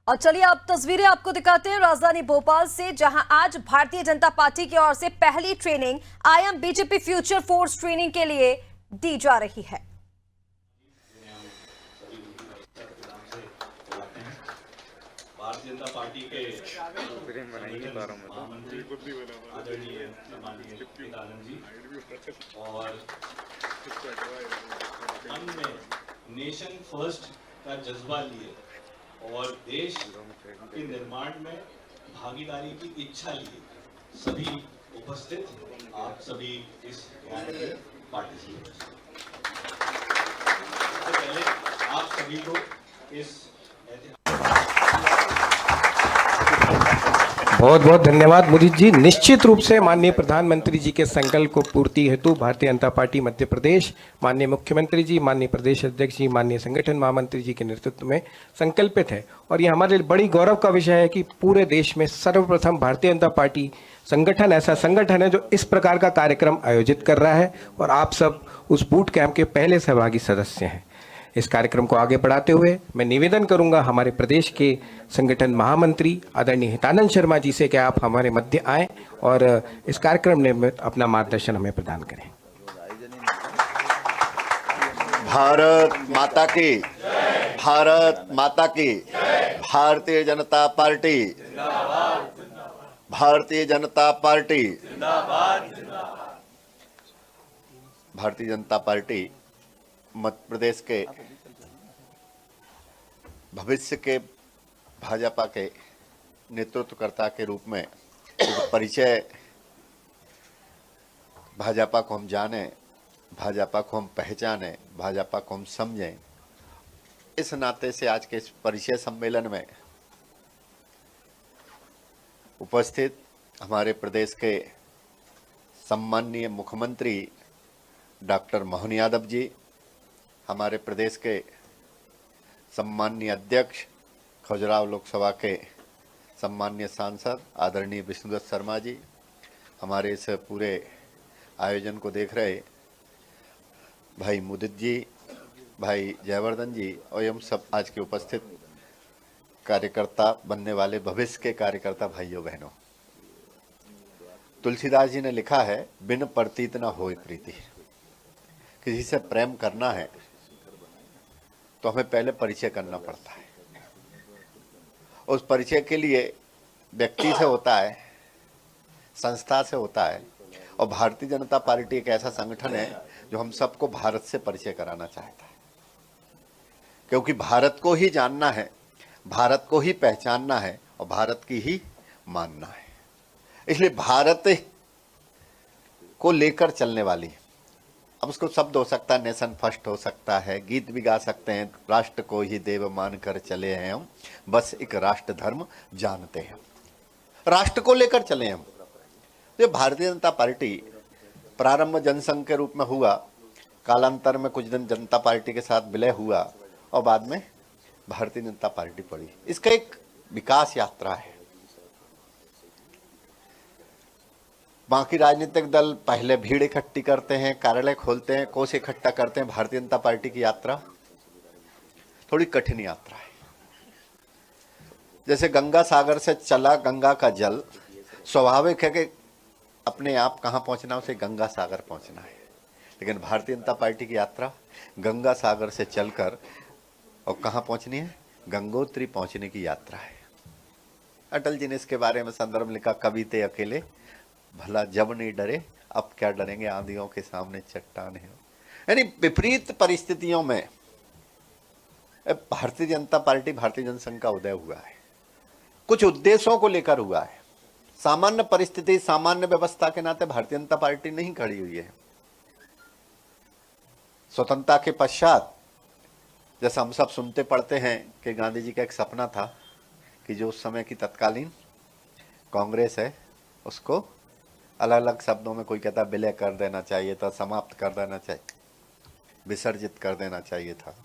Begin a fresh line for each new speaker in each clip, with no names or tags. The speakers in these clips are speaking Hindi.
और चलिए अब तस्वीरें आपको दिखाते हैं राजधानी भोपाल से, जहां आज भारतीय जनता पार्टी की ओर से पहली training I'm BJP future force training के लिए दी जा रही है।
भारतीय जनता पार्टी के महामंत्री आदरणीय सम्माननीय आनंद जी और मन में नेशन फर्स्ट का जज्बा लिए और देश के निर्माण में भागीदारी की इच्छा लिए सभी उपस्थित आप सभी इस पार्टिसिपेंट्स, सबसे पहले आप सभी को इस
बहुत बहुत धन्यवाद मुदित जी। निश्चित रूप से माननीय प्रधानमंत्री जी के संकल्प को पूर्ति हेतु भारतीय जनता पार्टी मध्य प्रदेश, माननीय मुख्यमंत्री जी, माननीय प्रदेश अध्यक्ष जी, माननीय संगठन महामंत्री जी के नेतृत्व में संकल्पित है। और ये हमारे लिए बड़ी गौरव का विषय है कि पूरे देश में सर्वप्रथम भारतीय जनता पार्टी संगठन ऐसा संगठन है जो इस प्रकार का कार्यक्रम आयोजित कर रहा है और आप सब उस बूट कैंप के पहले सहभागी सदस्य हैं। इस कार्यक्रम को आगे बढ़ाते हुए मैं निवेदन करूंगा हमारे प्रदेश के संगठन महामंत्री आदरणीय हितानंद शर्मा जी से कि आप हमारे मध्य आएं और इस कार्यक्रम में अपना मार्गदर्शन हमें प्रदान करें।
भारत माता की, भारत माता की, Bharatiya Janata party, Bharatiya Janata party, Bharatiya Janata party Madhya Pradesh के भविष्य के भाजपा के नेतृत्वकर्ता के रूप में परिचय, भाजपा को हम जाने, भाजपा को हम पहचाने, भाजपा को हम समझें, इस नाते से आज के इस परिचय सम्मेलन में उपस्थित हमारे प्रदेश के सम्माननीय मुख्यमंत्री डॉक्टर मोहन यादव जी, हमारे प्रदेश के सम्माननीय अध्यक्ष खजुराहो लोकसभा के सम्माननीय सांसद आदरणीय विष्णुदत्त शर्मा जी, हमारे इस पूरे आयोजन को देख रहे भाई मुदित जी, भाई जयवर्धन जी और हम सब आज के उपस्थित कार्यकर्ता बनने वाले भविष्य के कार्यकर्ता भाइयों बहनों। तुलसीदास जी ने लिखा है, बिन प्रतीत न होए प्रीति। किसी से प्रेम करना है तो हमें पहले परिचय करना पड़ता है। उस परिचय के लिए व्यक्ति से होता है, संस्था से होता है, और भारतीय जनता पार्टी एक ऐसा संगठन है जो हम सबको भारत से परिचय कराना चाहता है, क्योंकि भारत को ही जानना है, भारत को ही पहचानना है और भारत की ही मानना है। इसलिए भारत को लेकर चलने वाली, अब उसको शब्द हो सकता है, नेशन फर्स्ट हो सकता है, गीत भी गा सकते हैं, राष्ट्र को ही देव मान कर चले हैं हम, बस एक राष्ट्र धर्म जानते हैं, राष्ट्र को लेकर चले हम। तो भारतीय जनता पार्टी प्रारंभ जनसंघ के रूप में हुआ, कालांतर में कुछ दिन जनता पार्टी के साथ विलय हुआ और बाद में भारतीय जनता पार्टी पड़ी। इसका एक विकास यात्रा है। बाकी राजनीतिक दल पहले भीड़ इकट्ठी करते हैं, कार्यालय खोलते हैं, कोष इकट्ठा करते हैं। भारतीय जनता पार्टी की यात्रा थोड़ी कठिन यात्रा है। जैसे गंगा सागर से चला गंगा का जल, स्वाभाविक है कि अपने आप कहाँ पहुंचना, उसे गंगा सागर पहुंचना है। लेकिन भारतीय जनता पार्टी की यात्रा गंगा सागर से चलकर और कहाँ पहुंचनी है, गंगोत्री पहुंचने की यात्रा है। अटल जी ने इसके बारे में संदर्भ लिखा, कभी थे अकेले भला जब नहीं डरे, अब क्या डरेंगे आंधियों के सामने चट्टान है। यानी विपरीत परिस्थितियों में भारतीय जनता पार्टी, भारतीय जनसंघ का उदय हुआ है। कुछ उद्देश्यों को लेकर हुआ है। सामान्य परिस्थिति, सामान्य व्यवस्था के नाते भारतीय जनता पार्टी नहीं खड़ी हुई है। स्वतंत्रता के पश्चात जैसा हम सब सुनते पढ़ते हैं कि गांधी जी का एक सपना था कि जो उस समय की तत्कालीन कांग्रेस है उसको अलग अलग शब्दों में, कोई कहता विलय कर देना चाहिए था, समाप्त कर देना चाहिए, विसर्जित कर देना चाहिए था।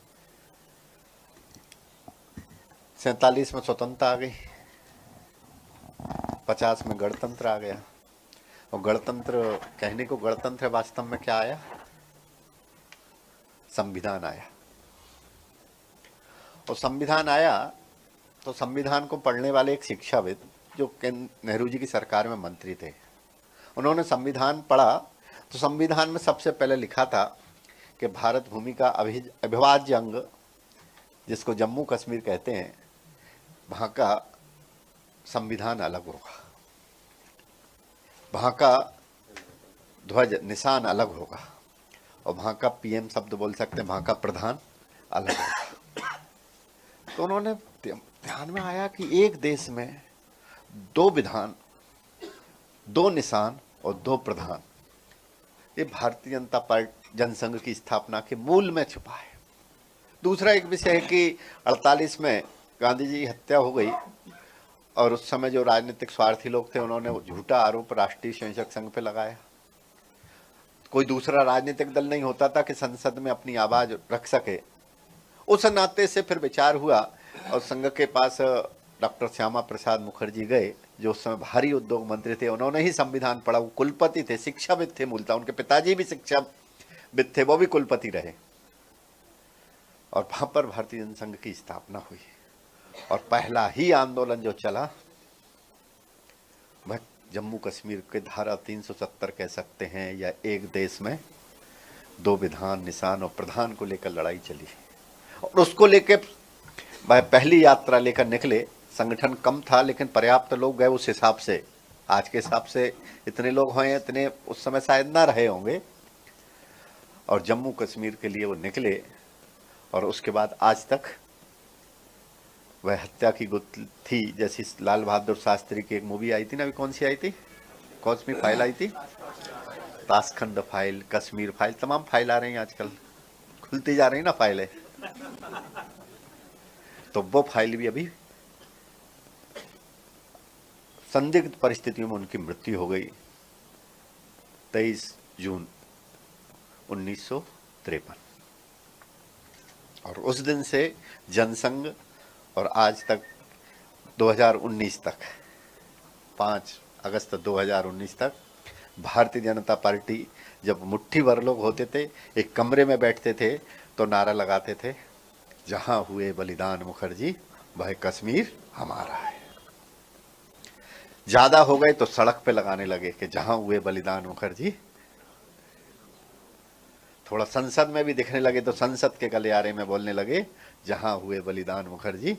47 में स्वतंत्रता आ गई, 50 में गणतंत्र आ गया। और गणतंत्र कहने को गणतंत्र, वास्तव में क्या आया, संविधान आया। और संविधान आया तो संविधान को पढ़ने वाले एक शिक्षाविद जो नेहरू जी की सरकार में मंत्री थे, उन्होंने संविधान पढ़ा तो संविधान में सबसे पहले लिखा था कि भारत भूमि का अविभाज्य अंग, जिसको जम्मू कश्मीर कहते हैं, वहाँ का संविधान अलग होगा, वहाँ का ध्वज निशान अलग होगा और वहाँ का पीएम शब्द बोल सकते हैं, वहाँ का प्रधान अलग होगा। तो उन्होंने ध्यान में आया कि एक देश में दो विधान, दो निशान और दो प्रधान, ये भारतीय जनता पार्टी जनसंघ की स्थापना के मूल में छुपा है। दूसरा एक विषय है कि 48 में गांधी जी की हत्या हो गई और उस समय जो राजनीतिक स्वार्थी लोग थे उन्होंने झूठा आरोप राष्ट्रीय स्वयंसेवक संघ पे लगाया। कोई दूसरा राजनीतिक दल नहीं होता था कि संसद में अपनी आवाज रख सके। उस नाते से फिर विचार हुआ और संघ के पास डॉक्टर श्यामा प्रसाद मुखर्जी गए, जो उस समय भारी उद्योग मंत्री थे। उन्होंने ही संविधान पढ़ा, वो कुलपति थे, शिक्षाविद थे मूलतः, उनके पिताजी भी शिक्षाविद थे, वो भी कुलपति रहे। और वहां पर भारतीय जनसंघ की स्थापना हुई और पहला ही आंदोलन जो चला वह जम्मू कश्मीर के धारा 370 कह सकते हैं, या एक देश में दो विधान, निशान और प्रधान को लेकर लड़ाई चली। और उसको लेकर वह पहली यात्रा लेकर निकले। संगठन कम था लेकिन पर्याप्त लोग गए उस हिसाब से। आज के हिसाब से इतने लोग हुए, इतने उस समय शायद ना रहे होंगे। और जम्मू कश्मीर के लिए वो निकले और उसके बाद आज तक वह हत्या की गुत्थी थी। जैसी लाल बहादुर शास्त्री की एक मूवी आई थी ना, अभी कौन सी आई थी, कौन सी फाइल आई थी, ताशखंड फाइल, कश्मीर फाइल, तमाम फाइल आ रही हैं आजकल, खुलती जा रही ना फाइलें। तो वो फाइल भी अभी संदिग्ध परिस्थितियों में उनकी मृत्यु हो गई 23 जून 1953। और उस दिन से जनसंघ और आज तक 2019 तक 5 अगस्त 2019 तक भारतीय जनता पार्टी, जब मुट्ठी भर लोग होते थे, एक कमरे में बैठते थे तो नारा लगाते थे, जहां हुए बलिदान मुखर्जी वह कश्मीर हमारा है। ज्यादा हो गए तो सड़क पे लगाने लगे कि जहां हुए बलिदान मुखर्जी। थोड़ा संसद में भी दिखने लगे तो संसद के गलियारे में बोलने लगे, जहां हुए बलिदान मुखर्जी।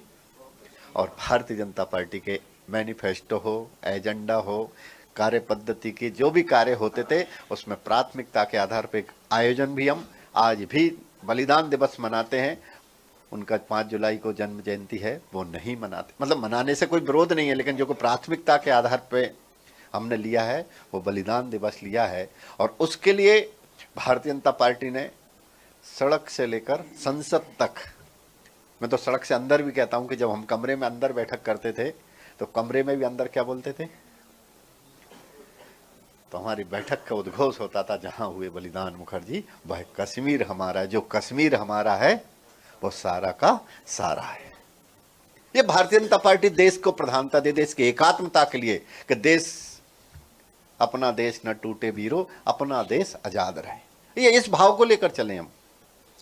और भारतीय जनता पार्टी के मैनिफेस्टो हो, एजेंडा हो, कार्य पद्धति के जो भी कार्य होते थे, उसमें प्राथमिकता के आधार पर आयोजन भी हम आज भी बलिदान दिवस मनाते हैं। उनका 5 जुलाई को जन्म जयंती है, वो नहीं मनाते, मतलब मनाने से कोई विरोध नहीं है, लेकिन जो को प्राथमिकता के आधार पे हमने लिया है वो बलिदान दिवस लिया है। और उसके लिए भारतीय जनता पार्टी ने सड़क से लेकर संसद तक, मैं तो सड़क से अंदर भी कहता हूं कि जब हम कमरे में अंदर बैठक करते थे तो कमरे में भी अंदर क्या बोलते थे, तो हमारी बैठक का उद्घोष होता था, जहां हुए बलिदान मुखर्जी वह कश्मीर हमारा है। जो कश्मीर हमारा है वो सारा का सारा है। ये भारतीय जनता पार्टी देश को प्रधानता दे, देश की एकात्मता के लिए, कि देश, अपना देश न टूटे वीरो, अपना देश आजाद रहे। ये इस भाव को लेकर चले हम,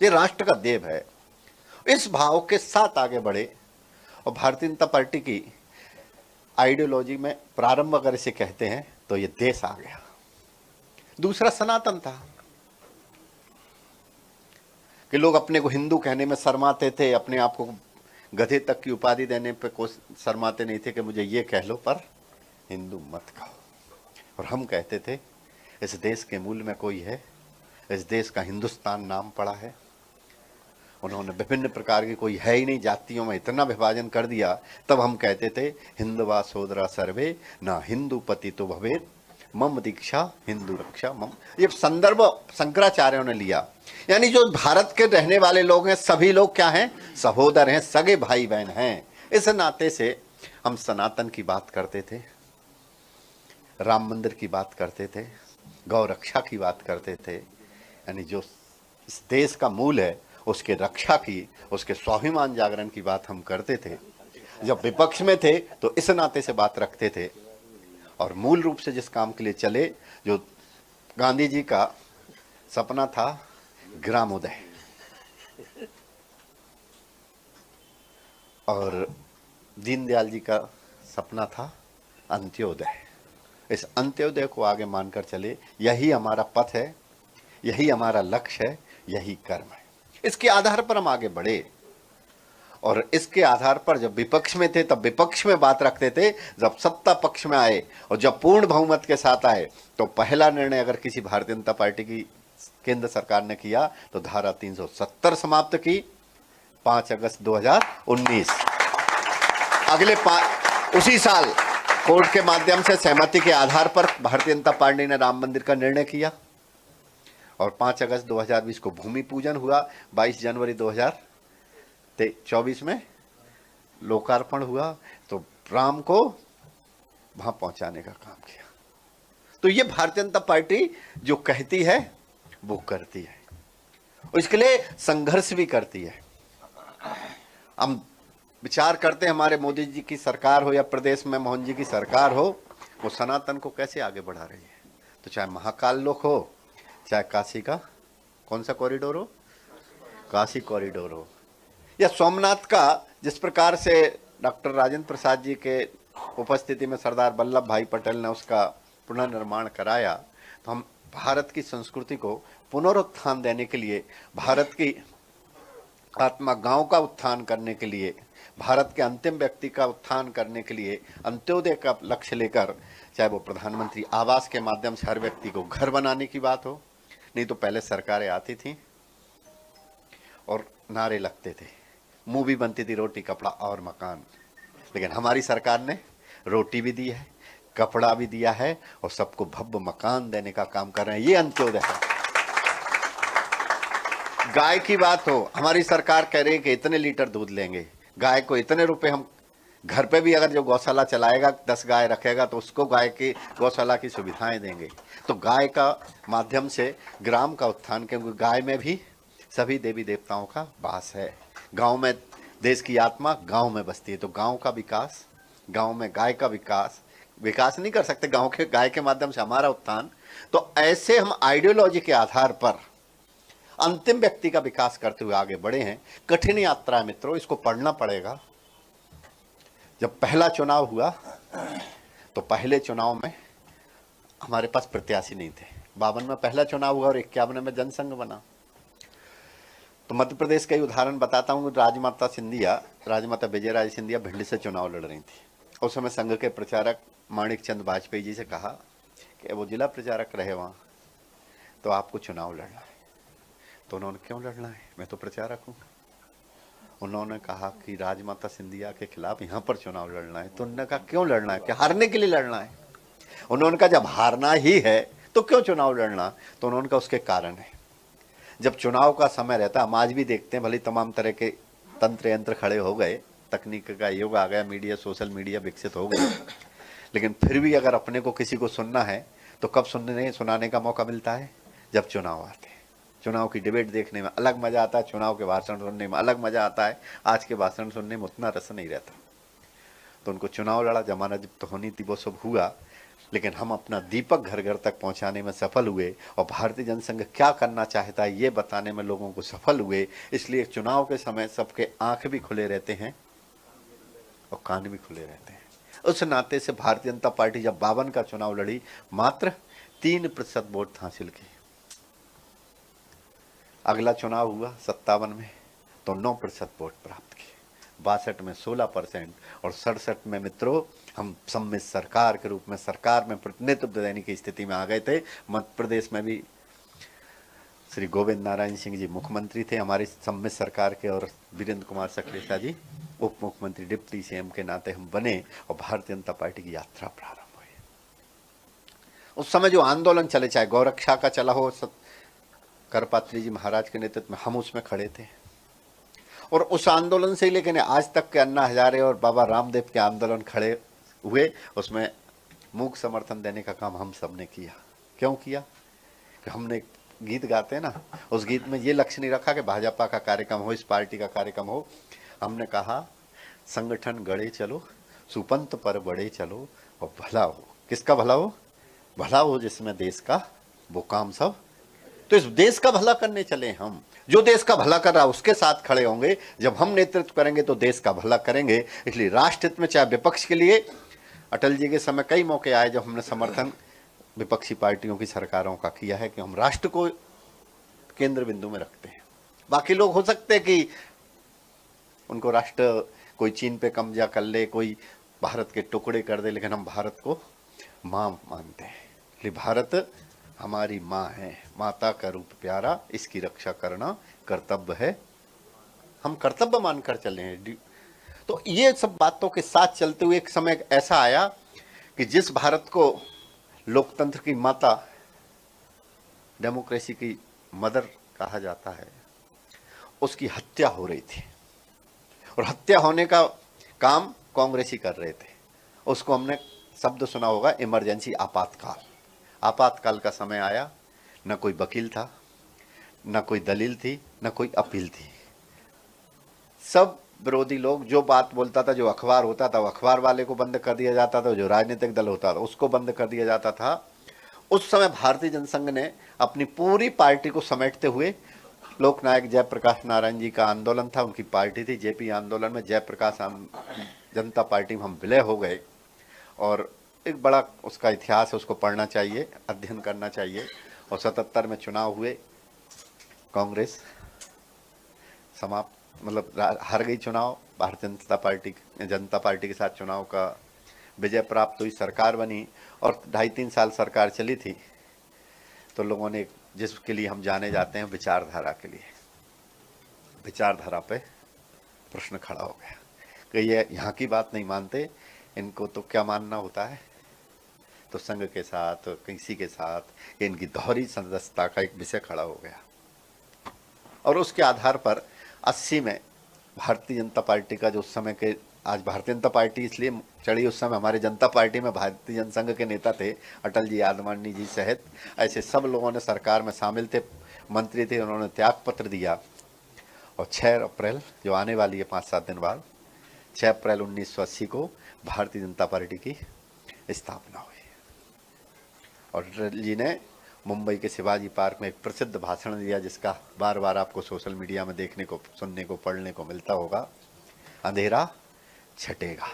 ये राष्ट्र का देव है। इस भाव के साथ आगे बढ़े। और भारतीय जनता पार्टी की आइडियोलॉजी में प्रारंभ अगर इसे कहते हैं तो ये देश आ गया। दूसरा सनातन था कि लोग अपने को हिंदू कहने में शर्माते थे, अपने आप को गधे तक की उपाधि देने पे कोई शर्माते नहीं थे कि मुझे ये कह लो पर हिंदू मत कहो। और हम कहते थे इस देश के मूल में कोई है, इस देश का हिंदुस्तान नाम पड़ा है। उन्होंने विभिन्न प्रकार की, कोई है ही नहीं, जातियों में इतना विभाजन कर दिया। तब हम कहते थे हिंदवा सोदरा सर्वे ना हिंदू पति तो भवेद, मम दीक्षा हिंदू रक्षा मम। ये संदर्भ शंकराचार्यों ने लिया। यानी जो भारत के रहने वाले लोग हैं सभी लोग क्या हैं, सहोदर हैं, सगे भाई बहन हैं। इस नाते से हम सनातन की बात करते थे, राम मंदिर की बात करते थे, गौ रक्षा की बात करते थे। यानी जो इस देश का मूल है उसके रक्षा की, उसके स्वाभिमान जागरण की बात हम करते थे। जब विपक्ष में थे तो इस नाते से बात रखते थे। और मूल रूप से जिस काम के लिए चले, जो गांधी जी का सपना था ग्रामोदय, और दीनदयाल जी का सपना था अंत्योदय। इस अंत्योदय को आगे मानकर चले, यही हमारा पथ है, यही हमारा लक्ष्य है, यही कर्म है। इसके आधार पर हम आगे बढ़े और इसके आधार पर जब विपक्ष में थे तब विपक्ष में बात रखते थे, जब सत्ता पक्ष में आए और जब पूर्ण बहुमत के साथ आए तो पहला निर्णय अगर किसी भारतीय जनता पार्टी की केंद्र सरकार ने किया तो धारा 370 समाप्त की 5 अगस्त 2019। अगले उसी साल कोर्ट के माध्यम से सहमति के आधार पर भारतीय जनता पार्टी ने राम मंदिर का निर्णय किया और 5 अगस्त 2020 को भूमि पूजन हुआ। 22 जनवरी 2024 में लोकार्पण हुआ तो राम को वहां पहुंचाने का काम किया। तो ये भारतीय जनता पार्टी जो कहती है वो करती है और इसके लिए संघर्ष भी करती है। हम विचार करते हैं हमारे मोदी जी की सरकार हो या प्रदेश में मोहन जी की सरकार हो, वो सनातन को कैसे आगे बढ़ा रही है। तो चाहे महाकाल लोक हो, चाहे काशी का कौन सा कॉरिडोर हो, काशी कॉरिडोर हो, या सोमनाथ का जिस प्रकार से डॉक्टर राजेंद्र प्रसाद जी के उपस्थिति में सरदार वल्लभ भाई पटेल ने उसका पुनर्निर्माण कराया। तो हम भारत की संस्कृति को पुनरुत्थान देने के लिए, भारत की आत्मा गांव का उत्थान करने के लिए, भारत के अंतिम व्यक्ति का उत्थान करने के लिए अंत्योदय का लक्ष्य लेकर, चाहे वो प्रधानमंत्री आवास के माध्यम से हर व्यक्ति को घर बनाने की बात हो, नहीं तो पहले सरकारें आती थी और नारे लगते थे, मूवी बनती थी रोटी कपड़ा और मकान, लेकिन हमारी सरकार ने रोटी भी दी है, कपड़ा भी दिया है और सबको भव्य मकान देने का काम कर रहे हैं। ये अंत्योदय है। गाय की बात हो, हमारी सरकार कह रही है कि इतने लीटर दूध लेंगे, गाय को इतने रुपए, हम घर पे भी अगर जो गौशाला चलाएगा 10 गाय रखेगा तो उसको गाय की गौशाला की सुविधाएं देंगे। तो गाय का माध्यम से ग्राम का उत्थान, क्योंकि गाय में भी सभी देवी देवताओं का वास है। गांव में देश की आत्मा गांव में बसती है, तो गांव का विकास, गांव में गाय का विकास नहीं कर सकते गांव के गाय के माध्यम से हमारा उत्थान। तो ऐसे हम आइडियोलॉजी के आधार पर अंतिम व्यक्ति का विकास करते हुए आगे बढ़े हैं। कठिन यात्रा है मित्रों, इसको पढ़ना पड़ेगा। जब पहला चुनाव हुआ तो पहले चुनाव में हमारे पास प्रत्याशी नहीं थे। 52 में पहला चुनाव हुआ और 51 में जनसंघ बना। तो मध्य प्रदेश का ही उदाहरण बताता हूँ। राजमाता विजयराजे सिंधिया भिंड से चुनाव लड़ रही थी। उस समय संघ के प्रचारक माणिक चंद वाजपेयी जी से कहा कि वो जिला प्रचारक रहे वहाँ, तो आपको चुनाव लड़ना है। तो उन्होंने, क्यों लड़ना है, मैं तो प्रचारक हूँ। उन्होंने कहा कि राजमाता सिंधिया के खिलाफ यहाँ पर चुनाव लड़ना है। तो उन्होंने कहा क्यों लड़ना है, क्या हारने के लिए लड़ना है। उन्होंने कहा जब हारना ही है तो क्यों चुनाव लड़ना। तो उन्होंने कहा उसके कारण है, जब चुनाव का समय रहता, हम आज भी देखते हैं, भले तमाम तरह के तंत्र यंत्र खड़े हो गए, तकनीक का युग आ गया, मीडिया, सोशल मीडिया विकसित हो गए, लेकिन फिर भी अगर अपने को किसी को सुनना है तो कब सुनाने का मौका मिलता है, जब चुनाव आते हैं। चुनाव की डिबेट देखने में अलग मजा आता है, चुनाव के भाषण सुनने में अलग मजा आता है। आज के भाषण सुनने में उतना रस नहीं रहता। तो उनको चुनाव लड़ा, जमाना जब तो होनी थी वो सब हुआ, लेकिन हम अपना दीपक घर घर तक पहुंचाने में सफल हुए और भारतीय जनसंघ क्या करना चाहता है ये बताने में लोगों को सफल हुए। इसलिए चुनाव के समय सबके आंख भी खुले रहते हैं और कान भी खुले रहते हैं। उस नाते से भारतीय जनता पार्टी जब 52 का चुनाव लड़ी, मात्र 3% वोट हासिल की। अगला चुनाव हुआ 57 में तो 9% वोट प्राप्त किए, 62 में 16% और 67 में मित्रों हम सम्मिलित सरकार के रूप में सरकार में प्रतिनिधित्व देने की स्थिति में आ गए थे। मध्य प्रदेश में भी श्री गोविंद नारायण सिंह जी मुख्यमंत्री थे हमारी सम्मिलित सरकार के, और वीरेंद्र कुमार सक्सेना जी उप मुख्यमंत्री, डिप्टी सीएम के नाते हम बने और भारतीय जनता पार्टी की यात्रा प्रारंभ हुई। उस समय जो आंदोलन चले, चाहे गौरक्षा का चला हो, करपात्री जी महाराज के नेतृत्व में, हम उसमें खड़े थे और उस आंदोलन से लेकर आज तक के अन्ना हजारे और बाबा रामदेव के आंदोलन खड़े हुए, उसमें मूक समर्थन देने का काम हम सब ने किया। क्यों किया कि हमने गीत गाते हैं ना, उस गीत में ये लक्ष्य नहीं रखा कि भाजपा का कार्यक्रम हो, इस पार्टी का कार्यक्रम हो। हमने कहा संगठन गढ़े चलो, सुपंथ पर बढ़े चलो और भला हो। किसका भला हो? भला हो जिसमें देश का वो काम सब। तो इस देश का भला करने चले हम। जो देश का भला कर रहा है उसके साथ खड़े होंगे। जब हम नेतृत्व करेंगे तो देश का भला करेंगे। इसलिए राष्ट्र हित में, चाहे विपक्ष के लिए, अटल जी के समय कई मौके आए जब हमने समर्थन विपक्षी पार्टियों की सरकारों का किया है कि हम राष्ट्र को केंद्र बिंदु में रखते हैं। बाकी लोग हो सकते हैं कि उनको राष्ट्र कोई चीन पे कब्जा कर ले, कोई भारत के टुकड़े कर दे, लेकिन हम भारत को माँ मानते हैं। इसलिए भारत हमारी माँ है, माता का रूप प्यारा, इसकी रक्षा करना कर्तव्य है। हम कर्तव्य मानकर चले हैं। तो ये सब बातों के साथ चलते हुए एक समय ऐसा आया कि जिस भारत को लोकतंत्र की माता, डेमोक्रेसी की मदर कहा जाता है, उसकी हत्या हो रही थी। और हत्या होने का काम कांग्रेसी कर रहे थे। उसको हमने शब्द सुना होगा, इमरजेंसी, आपातकाल। आपातकाल का समय आया, न कोई वकील था, न कोई दलील थी, न कोई अपील थी। सब विरोधी लोग, जो बात बोलता था, जो अखबार होता था, वो अखबार वाले को बंद कर दिया जाता था, जो राजनीतिक दल होता था उसको बंद कर दिया जाता था। उस समय भारतीय जनसंघ ने अपनी पूरी पार्टी को समेटते हुए, लोकनायक जयप्रकाश नारायण जी का आंदोलन था, उनकी पार्टी थी जेपी आंदोलन में, जयप्रकाश जनता पार्टी में हम विलय हो गए। और एक बड़ा उसका इतिहास है, उसको पढ़ना चाहिए, अध्ययन करना चाहिए। और 77 में चुनाव हुए, कांग्रेस समाप्त, मतलब हार गई चुनाव। भारतीय जनता पार्टी के साथ चुनाव का विजय प्राप्त हुई, सरकार बनी और 2.5-3 साल सरकार चली थी। तो लोगों ने, जिसके लिए हम जाने जाते हैं विचारधारा के लिए, विचारधारा पे प्रश्न खड़ा हो गया कि ये यहाँ की बात नहीं मानते, इनको तो क्या मानना होता है। तो संघ के साथ, किसी के साथ, इनकी दोहरी सदस्यता का एक विषय खड़ा हो गया। और उसके आधार पर 80 में भारतीय जनता पार्टी का, जो उस समय के, आज भारतीय जनता पार्टी इसलिए चढ़ी, उस समय हमारे जनता पार्टी में भारतीय जनसंघ के नेता थे, अटल जी, आडवाणी जी सहित ऐसे सब लोगों ने सरकार में शामिल थे, मंत्री थे, उन्होंने त्याग पत्र दिया। और 6 अप्रैल जो आने वाली है 5-7 दिन बाद, 6 अप्रैल 1980 को भारतीय जनता पार्टी की स्थापना हुई। और अटल जी ने मुंबई के शिवाजी पार्क में एक प्रसिद्ध भाषण दिया, जिसका बार बार आपको सोशल मीडिया में देखने को, सुनने को, पढ़ने को मिलता होगा। अंधेरा छटेगा,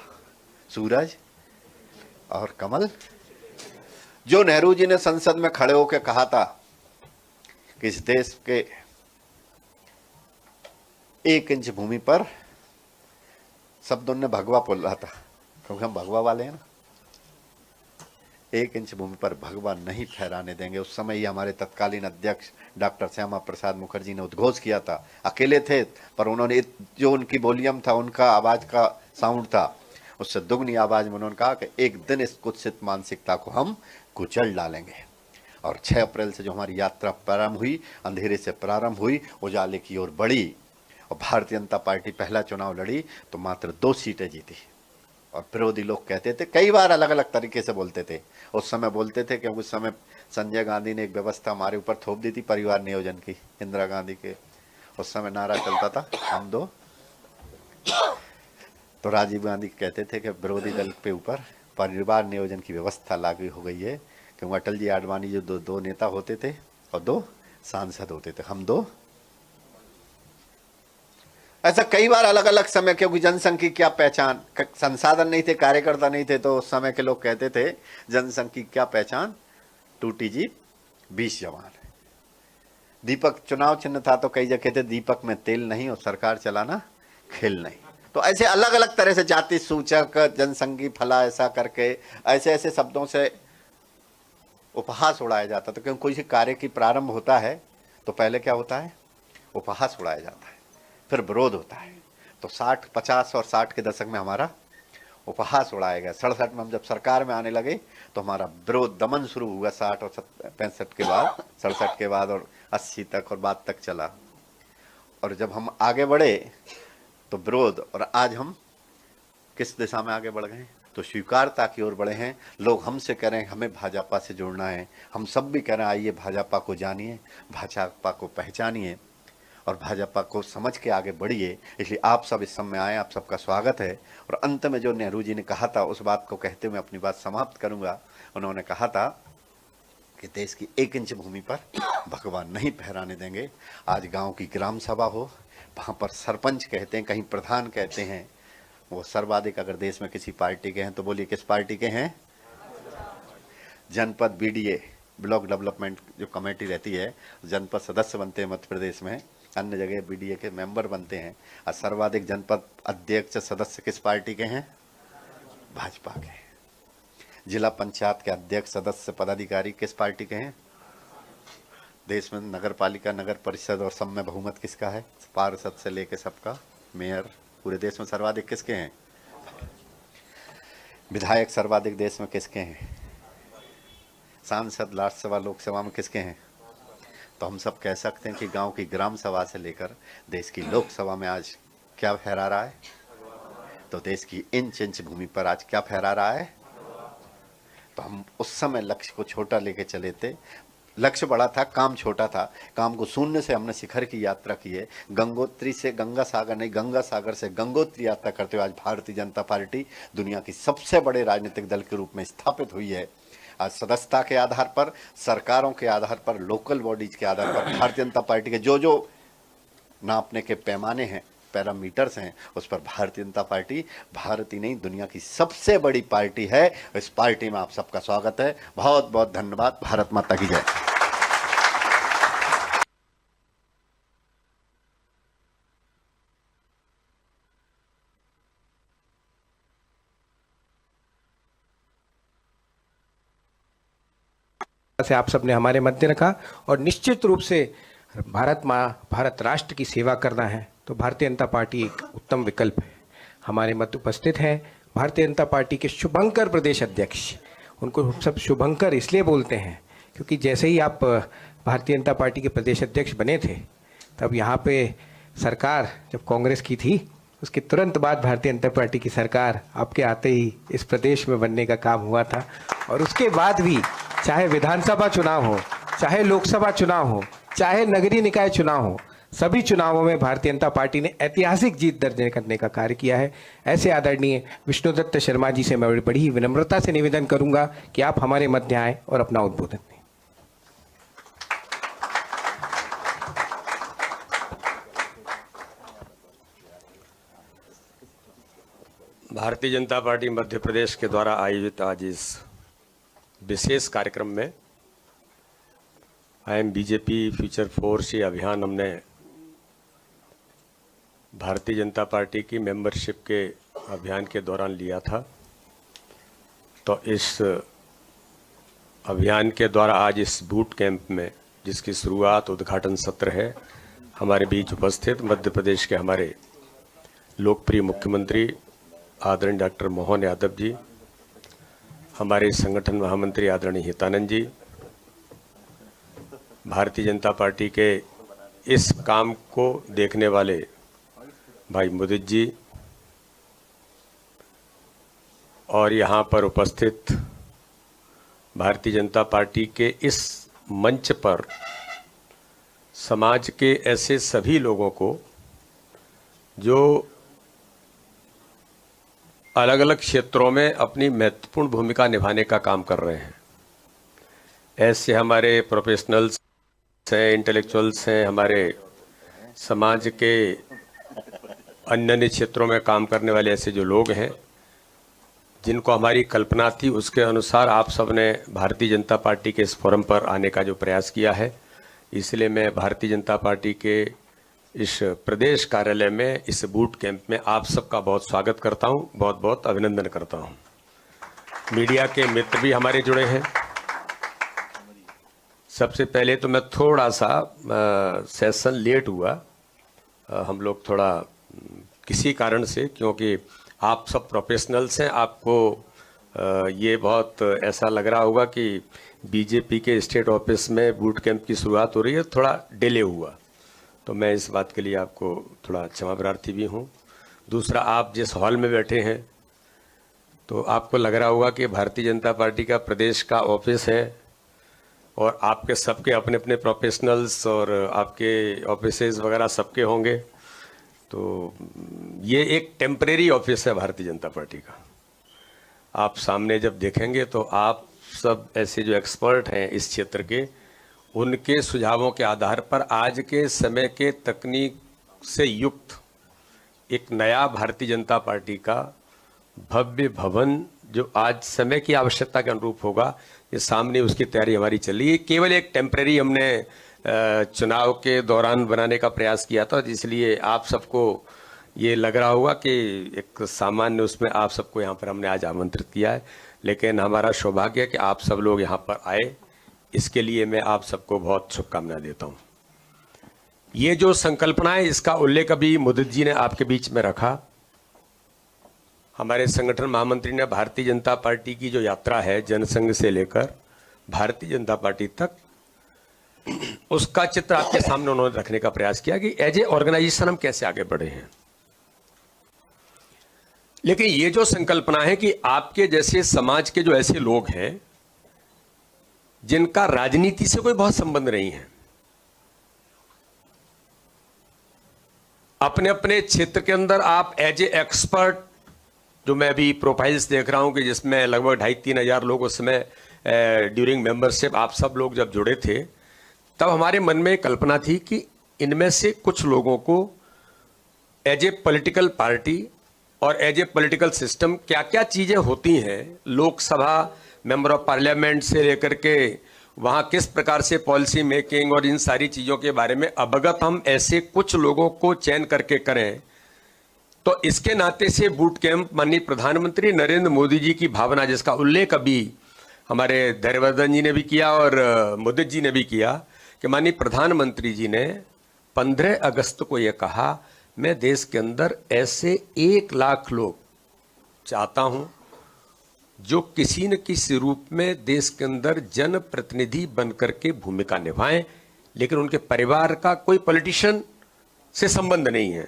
सूरज और कमल। जो नेहरू जी ने संसद में खड़े होकर कहा था कि इस देश के 1 इंच भूमि पर, शब्द उन्होंने भगवा बोला था, क्योंकि हम भगवा वाले हैं ना, 1 इंच भूमि पर भगवा नहीं फहराने देंगे। उस समय ही हमारे तत्कालीन अध्यक्ष डॉक्टर श्यामा प्रसाद मुखर्जी ने उद्घोष किया था। अकेले थे, पर उन्होंने, जो उनकी वॉल्यूम था, उनका आवाज का साउंड था, उससे दुगनी आवाज में उन्होंने कहा कि एक दिन इस कुत्सित मानसिकता को हम कुचल डालेंगे। और 6 अप्रैल से जो हमारी यात्रा प्रारंभ हुई, अंधेरे से प्रारंभ हुई, उजाले की ओर बढ़ी। और भारतीय जनता पार्टी पहला चुनाव लड़ी तो मात्र 2 सीटें जीती। और विरोधी लोग कहते थे, कई बार अलग अलग तरीके से बोलते थे। उस समय बोलते थे, क्योंकि उस समय संजय गांधी ने एक व्यवस्था हमारे ऊपर थोप दी थी, परिवार नियोजन की, इंदिरा गांधी के उस समय नारा चलता था, हम दो। तो राजीव गांधी कहते थे कि विरोधी दल के ऊपर परिवार नियोजन की व्यवस्था लागू हो गई है, क्योंकि अटल जी, आडवाणी जो दो नेता होते थे और 2 सांसद होते थे, हम 2। ऐसा कई बार अलग अलग समय, क्योंकि जनसंघ की क्या पहचान, संसाधन नहीं थे, कार्यकर्ता नहीं थे, तो उस समय के लोग कहते थे जनसंघ की क्या पहचान, टूटी जीप 20 जवान। दीपक चुनाव चिन्ह था, तो कई जगह थे दीपक में तेल नहीं और सरकार चलाना खेल नहीं। तो ऐसे अलग अलग तरह से जाति सूचक, जनसंघी फला, ऐसा करके ऐसे ऐसे शब्दों से उपहास उड़ाया जाता था। क्योंकि कोई कार्य की प्रारंभ होता है तो पहले क्या होता है, उपहास उड़ाया जाता है, फिर विरोध होता है। तो 60, 50 और 60 के दशक में हमारा उपहास उड़ाया गया। 67 में हम जब सरकार में आने लगे तो हमारा विरोध दमन शुरू हुआ, 60 और 65 के बाद, 67 के बाद, और 80 तक और बाद तक चला। और जब हम आगे बढ़े तो विरोध, और आज हम किस दिशा में आगे बढ़ गए, तो स्वीकारता की ओर बढ़े हैं। लोग हमसे कह रहे हैं हमें भाजपा से जुड़ना है, हम सब भी कह रहे हैं आइए भाजपा को जानिए, भाजपा को पहचानिए और भाजपा को समझ के आगे बढ़िए। इसलिए आप सब इस समय आए, आप सबका स्वागत है। और अंत में जो नेहरू जी ने कहा था, उस बात को कहते हुए अपनी बात समाप्त करूंगा। उन्होंने कहा था कि देश की 1 इंच भूमि पर भगवान नहीं फहराने देंगे। आज गांव की ग्राम सभा हो, वहाँ पर सरपंच कहते हैं, कहीं प्रधान कहते हैं, वो सर्वाधिक अगर देश में किसी पार्टी के हैं तो बोलिए किस पार्टी के हैं? जनपद बीडीए ब्लॉक डेवलपमेंट जो कमेटी रहती है, जनपद सदस्य बनते हैं मध्य प्रदेश में, अन्य जगह बीडीए के मेंबर बनते हैं, और सर्वाधिक जनपद अध्यक्ष सदस्य किस पार्टी के हैं? भाजपा के। जिला पंचायत के अध्यक्ष सदस्य पदाधिकारी किस पार्टी के हैं? देश में नगर पालिका, नगर परिषद और सब में बहुमत किसका है? पार्षद से लेके सबका, मेयर, पूरे देश में सर्वाधिक किसके हैं? विधायक सर्वाधिक देश में किसके हैं? सांसद राज्यसभा लोकसभा में किसके हैं? तो हम सब कह सकते हैं कि गांव की ग्राम सभा से लेकर देश की लोकसभा में आज क्या फहरा रहा है? तो देश की इंच इंच भूमि पर आज क्या फहरा रहा है? तो हम उस समय लक्ष्य को छोटा लेके चले थे। लक्ष्य बड़ा था, काम छोटा था। काम को शून्य से हमने शिखर की यात्रा की है। गंगोत्री से गंगा सागर नहीं, गंगा सागर से गंगोत्री यात्रा करते हुए आज भारतीय जनता पार्टी दुनिया की सबसे बड़े राजनीतिक दल के रूप में स्थापित हुई है। आज सदस्यता के आधार पर, सरकारों के आधार पर, लोकल बॉडीज के आधार पर भारतीय जनता पार्टी के जो जो नापने के पैमाने हैं, पैरामीटर्स हैं, उस पर भारतीय जनता पार्टी भारत ही नहीं दुनिया की सबसे बड़ी पार्टी है। इस पार्टी में आप सबका स्वागत है। बहुत बहुत धन्यवाद। भारत माता की जय।
से आप सबने हमारे मध्य रखा, और निश्चित रूप से भारत माँ, भारत राष्ट्र की सेवा करना है तो भारतीय जनता पार्टी एक उत्तम विकल्प है। हमारे मध्य उपस्थित हैं भारतीय जनता पार्टी के शुभंकर प्रदेश अध्यक्ष। उनको हम सब शुभंकर इसलिए बोलते हैं क्योंकि जैसे ही आप भारतीय जनता पार्टी के प्रदेश अध्यक्ष बने थे, तब यहाँ पे सरकार जब कांग्रेस की थी, उसके तुरंत बाद भारतीय जनता पार्टी की सरकार आपके आते ही इस प्रदेश में बनने का काम हुआ था। और उसके बाद भी चाहे विधानसभा चुनाव हो, चाहे लोकसभा चुनाव हो, चाहे नगरीय निकाय चुनाव हो, सभी चुनावों में भारतीय जनता पार्टी ने ऐतिहासिक जीत दर्ज करने का कार्य किया है। ऐसे आदरणीय विष्णुदत्त शर्मा जी से मैं बड़ी ही विनम्रता से निवेदन करूंगा कि आप हमारे मध्य आएं और अपना उद्बोधन दें।
भारतीय जनता पार्टी मध्य प्रदेश के द्वारा आयोजित आज इस विशेष कार्यक्रम में I am BJP future force ये अभियान हमने भारतीय जनता पार्टी की मेंबरशिप के अभियान के दौरान लिया था। तो इस अभियान के द्वारा आज इस बूट कैंप में, जिसकी शुरुआत उद्घाटन सत्र है, हमारे बीच उपस्थित मध्य प्रदेश के हमारे लोकप्रिय मुख्यमंत्री आदरणीय डॉक्टर मोहन यादव जी, हमारे संगठन महामंत्री आदरणीय हितानंद जी, भारतीय जनता पार्टी के इस काम को देखने वाले भाई मुदित जी, और यहाँ पर उपस्थित भारतीय जनता पार्टी के इस मंच पर समाज के ऐसे सभी लोगों को जो अलग अलग क्षेत्रों में अपनी महत्वपूर्ण भूमिका निभाने का काम कर रहे हैं। ऐसे हमारे प्रोफेशनल्स हैं, इंटेलेक्चुअल्स हैं, हमारे समाज के अन्य अन्य क्षेत्रों में काम करने वाले ऐसे जो लोग हैं, जिनको हमारी कल्पना थी उसके अनुसार आप सबने भारतीय जनता पार्टी के इस फोरम पर आने का जो प्रयास किया है। इसलिए मैं भारतीय जनता पार्टी के इस प्रदेश कार्यालय में इस बूट कैंप में आप सबका बहुत स्वागत करता हूं, बहुत बहुत अभिनंदन करता हूं। मीडिया के मित्र भी हमारे जुड़े हैं। सबसे पहले तो मैं थोड़ा सा सेशन लेट हुआ, हम लोग थोड़ा किसी कारण से, क्योंकि आप सब प्रोफेशनल्स हैं, आपको ये बहुत ऐसा लग रहा होगा कि बीजेपी के स्टेट ऑफिस में बूट कैंप की शुरुआत हो रही है, थोड़ा डिले हुआ, तो मैं इस बात के लिए आपको थोड़ा क्षमा प्रार्थी भी हूँ। दूसरा, आप जिस हॉल में बैठे हैं तो आपको लग रहा होगा कि भारतीय जनता पार्टी का प्रदेश का ऑफिस है और आपके सबके अपने अपने प्रोफेशनल्स और आपके ऑफिसेज वगैरह सबके होंगे। तो ये एक टेम्परेरी ऑफिस है भारतीय जनता पार्टी का। आप सामने जब देखेंगे तो आप सब ऐसे जो एक्सपर्ट हैं इस क्षेत्र के, उनके सुझावों के आधार पर आज के समय के तकनीक से युक्त एक नया भारतीय जनता पार्टी का भव्य भवन जो आज समय की आवश्यकता के अनुरूप होगा, ये सामने उसकी तैयारी हमारी चल रही है। केवल एक टेम्परेरी हमने चुनाव के दौरान बनाने का प्रयास किया था, इसलिए आप सबको ये लग रहा होगा कि एक सामान्य उसमें आप सबको यहाँ पर हमने आज आमंत्रित किया है, लेकिन हमारा सौभाग्य है कि आप सब लोग यहाँ पर आए। इसके लिए मैं आप सबको बहुत शुभकामनाएं देता हूँ। ये जो संकल्पना है, इसका उल्लेख अभी मुदित जी ने आपके बीच में रखा। हमारे संगठन महामंत्री ने भारतीय जनता पार्टी की जो यात्रा है जनसंघ से लेकर भारतीय जनता पार्टी तक, उसका चित्र आपके सामने उन्होंने रखने का प्रयास किया कि एज ए ऑर्गेनाइजेशन हम कैसे आगे बढ़े हैं। लेकिन ये जो संकल्पना है कि आपके जैसे समाज के जो ऐसे लोग हैं जिनका राजनीति से कोई बहुत संबंध नहीं है, अपने अपने क्षेत्र के अंदर आप एज ए एक्सपर्ट, जो मैं अभी प्रोफाइल्स देख रहा हूं कि जिसमें लगभग 2,500-3 हजार लोग उस समय ड्यूरिंग मेंबरशिप आप सब लोग जब जुड़े थे, तब हमारे मन में कल्पना थी कि इनमें से कुछ लोगों को एज ए पॉलिटिकल पार्टी और एज ए पॉलिटिकल सिस्टम क्या क्या चीजें होती हैं, लोकसभा मेंबर ऑफ पार्लियामेंट से लेकर के वहां किस प्रकार से पॉलिसी मेकिंग और इन सारी चीजों के बारे में अवगत हम ऐसे कुछ लोगों को चयन करके करें। तो इसके नाते से बूट कैंप माननीय प्रधानमंत्री नरेंद्र मोदी जी की भावना, जिसका उल्लेख अभी हमारे धैर्यवर्धन जी ने भी किया और मुदित जी ने भी किया, कि माननीय प्रधानमंत्री जी ने 15 अगस्त को यह कहा, मैं देश के अंदर ऐसे 1 लाख लोग चाहता हूं जो किसी न किसी रूप में देश के अंदर जनप्रतिनिधि बनकर के भूमिका निभाएं, लेकिन उनके परिवार का कोई पॉलिटिशियन से संबंध नहीं है,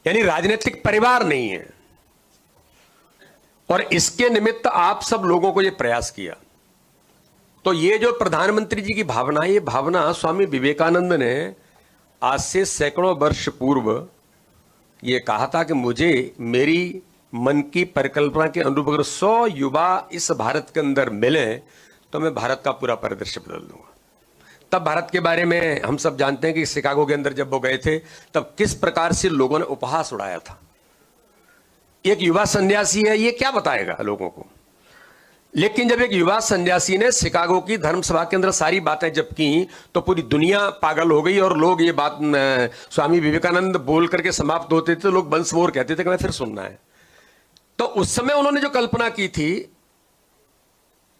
यानी राजनीतिक परिवार नहीं है। और इसके निमित्त आप सब लोगों को यह प्रयास किया। तो ये जो प्रधानमंत्री जी की भावना, ये भावना स्वामी विवेकानंद ने आज से सैकड़ों वर्ष पूर्व ये कहा था कि मुझे मेरी मन की परिकल्पना के अनुरूप अगर 100 युवा इस भारत के अंदर मिले तो मैं भारत का पूरा परिदृश्य बदल दूंगा। तब भारत के बारे में हम सब जानते हैं कि शिकागो के अंदर जब वो गए थे तब किस प्रकार से लोगों ने उपहास उड़ाया था। एक युवा सन्यासी है, ये क्या बताएगा लोगों को। लेकिन जब एक युवा सन्यासी ने शिकागो की धर्म सभा के अंदर सारी बातें जब की तो पूरी दुनिया पागल हो गई और लोग ये बात स्वामी विवेकानंद बोल करके समाप्त होते थे तो लोग वंस मोर कहते थे कि मैं फिर सुनना है। तो उस समय उन्होंने जो कल्पना की थी,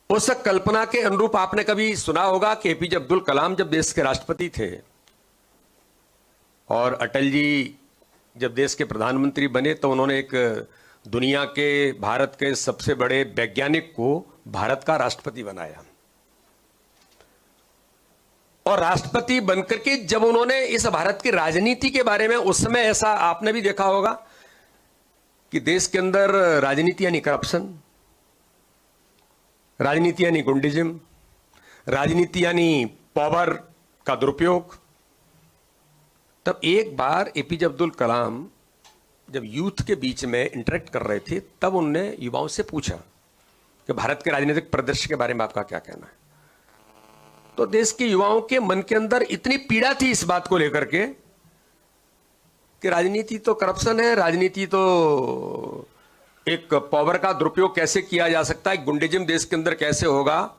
उस कल्पना के अनुरूप आपने कभी सुना होगा कि एपीजे अब्दुल कलाम जब देश के राष्ट्रपति थे और अटल जी जब देश के प्रधानमंत्री बने तो उन्होंने एक दुनिया के भारत के सबसे बड़े वैज्ञानिक को भारत का राष्ट्रपति बनाया। और राष्ट्रपति बनकर के जब उन्होंने इस भारत की राजनीति के बारे में, उस समय ऐसा आपने भी देखा होगा कि देश के अंदर राजनीति यानी करप्शन, राजनीति यानी गुंडिज्म, राजनीति यानी पावर का दुरुपयोग। तब एक बार एपीजे अब्दुल कलाम जब यूथ के बीच में इंटरेक्ट कर रहे थे तब उनने युवाओं से पूछा कि भारत के राजनीतिक परिदृश्य के बारे में आपका क्या कहना है। तो देश के युवाओं के मन के अंदर इतनी पीड़ा थी इस बात को लेकर के कि राजनीति तो करप्शन है, राजनीति तो एक पावर का दुरुपयोग कैसे किया जा सकता है, गुंडिज्म देश के अंदर कैसे होगा,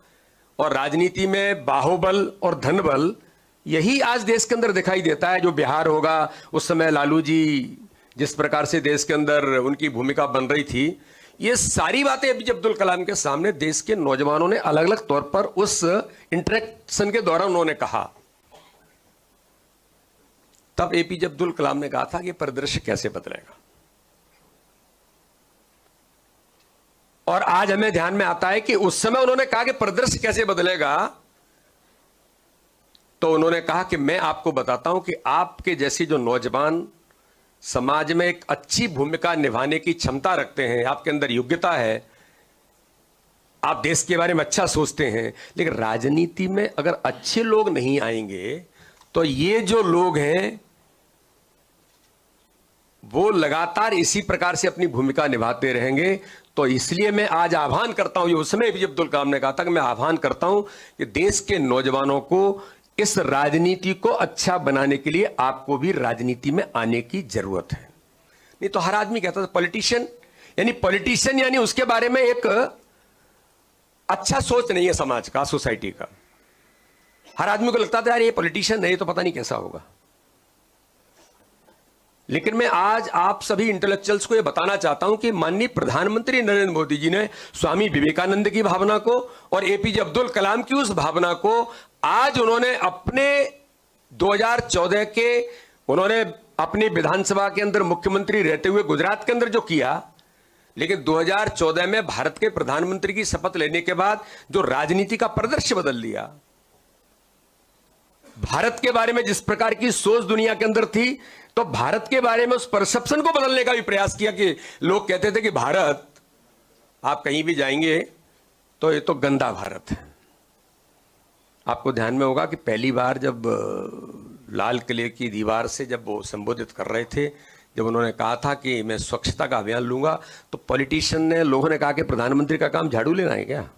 और राजनीति में बाहुबल और धनबल यही आज देश के अंदर दिखाई देता है। जो बिहार होगा उस समय लालू जी जिस प्रकार से देश के अंदर उनकी भूमिका बन रही थी, ये सारी बातें एपीजे अब्दुल कलाम के सामने देश के नौजवानों ने अलग अलग तौर पर उस इंटरेक्शन के दौरान उन्होंने कहा। तब एपीजे अब्दुल कलाम ने कहा था कि परिदृश्य कैसे बदलेगा। और आज हमें ध्यान में आता है कि उस समय उन्होंने कहा कि परिदृश्य कैसे बदलेगा, तो उन्होंने कहा कि मैं आपको बताता हूं कि आपके जैसे जो नौजवान समाज में एक अच्छी भूमिका निभाने की क्षमता रखते हैं, आपके अंदर योग्यता है, आप देश के बारे में अच्छा सोचते हैं, लेकिन राजनीति में अगर अच्छे लोग नहीं आएंगे तो ये जो लोग हैं वो लगातार इसी प्रकार से अपनी भूमिका निभाते रहेंगे। तो इसलिए मैं आज आह्वान करता हूं, ये उस समय भी अब्दुल कलाम ने कहा था कि मैं आह्वान करता हूं कि देश के नौजवानों को इस राजनीति को अच्छा बनाने के लिए आपको भी राजनीति में आने की जरूरत है। नहीं तो हर आदमी कहता था पॉलिटिशियन यानी उसके बारे में एक अच्छा सोच नहीं है समाज का, सोसाइटी का। हर आदमी को लगता था यार ये पॉलिटिशियन नहीं तो पता नहीं कैसा होगा। लेकिन मैं आज आप सभी इंटेलेक्चुअल्स को यह बताना चाहता हूं कि माननीय प्रधानमंत्री नरेंद्र मोदी जी ने स्वामी विवेकानंद की भावना को और एपीजे अब्दुल कलाम की उस भावना को आज उन्होंने अपने 2014 के उन्होंने अपनी विधानसभा के अंदर मुख्यमंत्री रहते हुए गुजरात के अंदर जो किया, लेकिन 2014 में भारत के प्रधानमंत्री की शपथ लेने के बाद जो राजनीति का परिदृश्य बदल दिया, भारत के बारे में जिस प्रकार की सोच दुनिया के अंदर थी, तो भारत के बारे में उस परसेप्शन को बदलने का भी प्रयास किया कि लोग कहते थे कि भारत, आप कहीं भी जाएंगे तो ये तो गंदा भारत है। आपको ध्यान में होगा कि पहली बार जब लाल किले की दीवार से जब वो संबोधित कर रहे थे, जब उन्होंने कहा था कि मैं स्वच्छता का अभियान लूंगा, तो पॉलिटिशियन ने, लोगों ने कहा कि प्रधानमंत्री का काम झाड़ू लेना है क्या?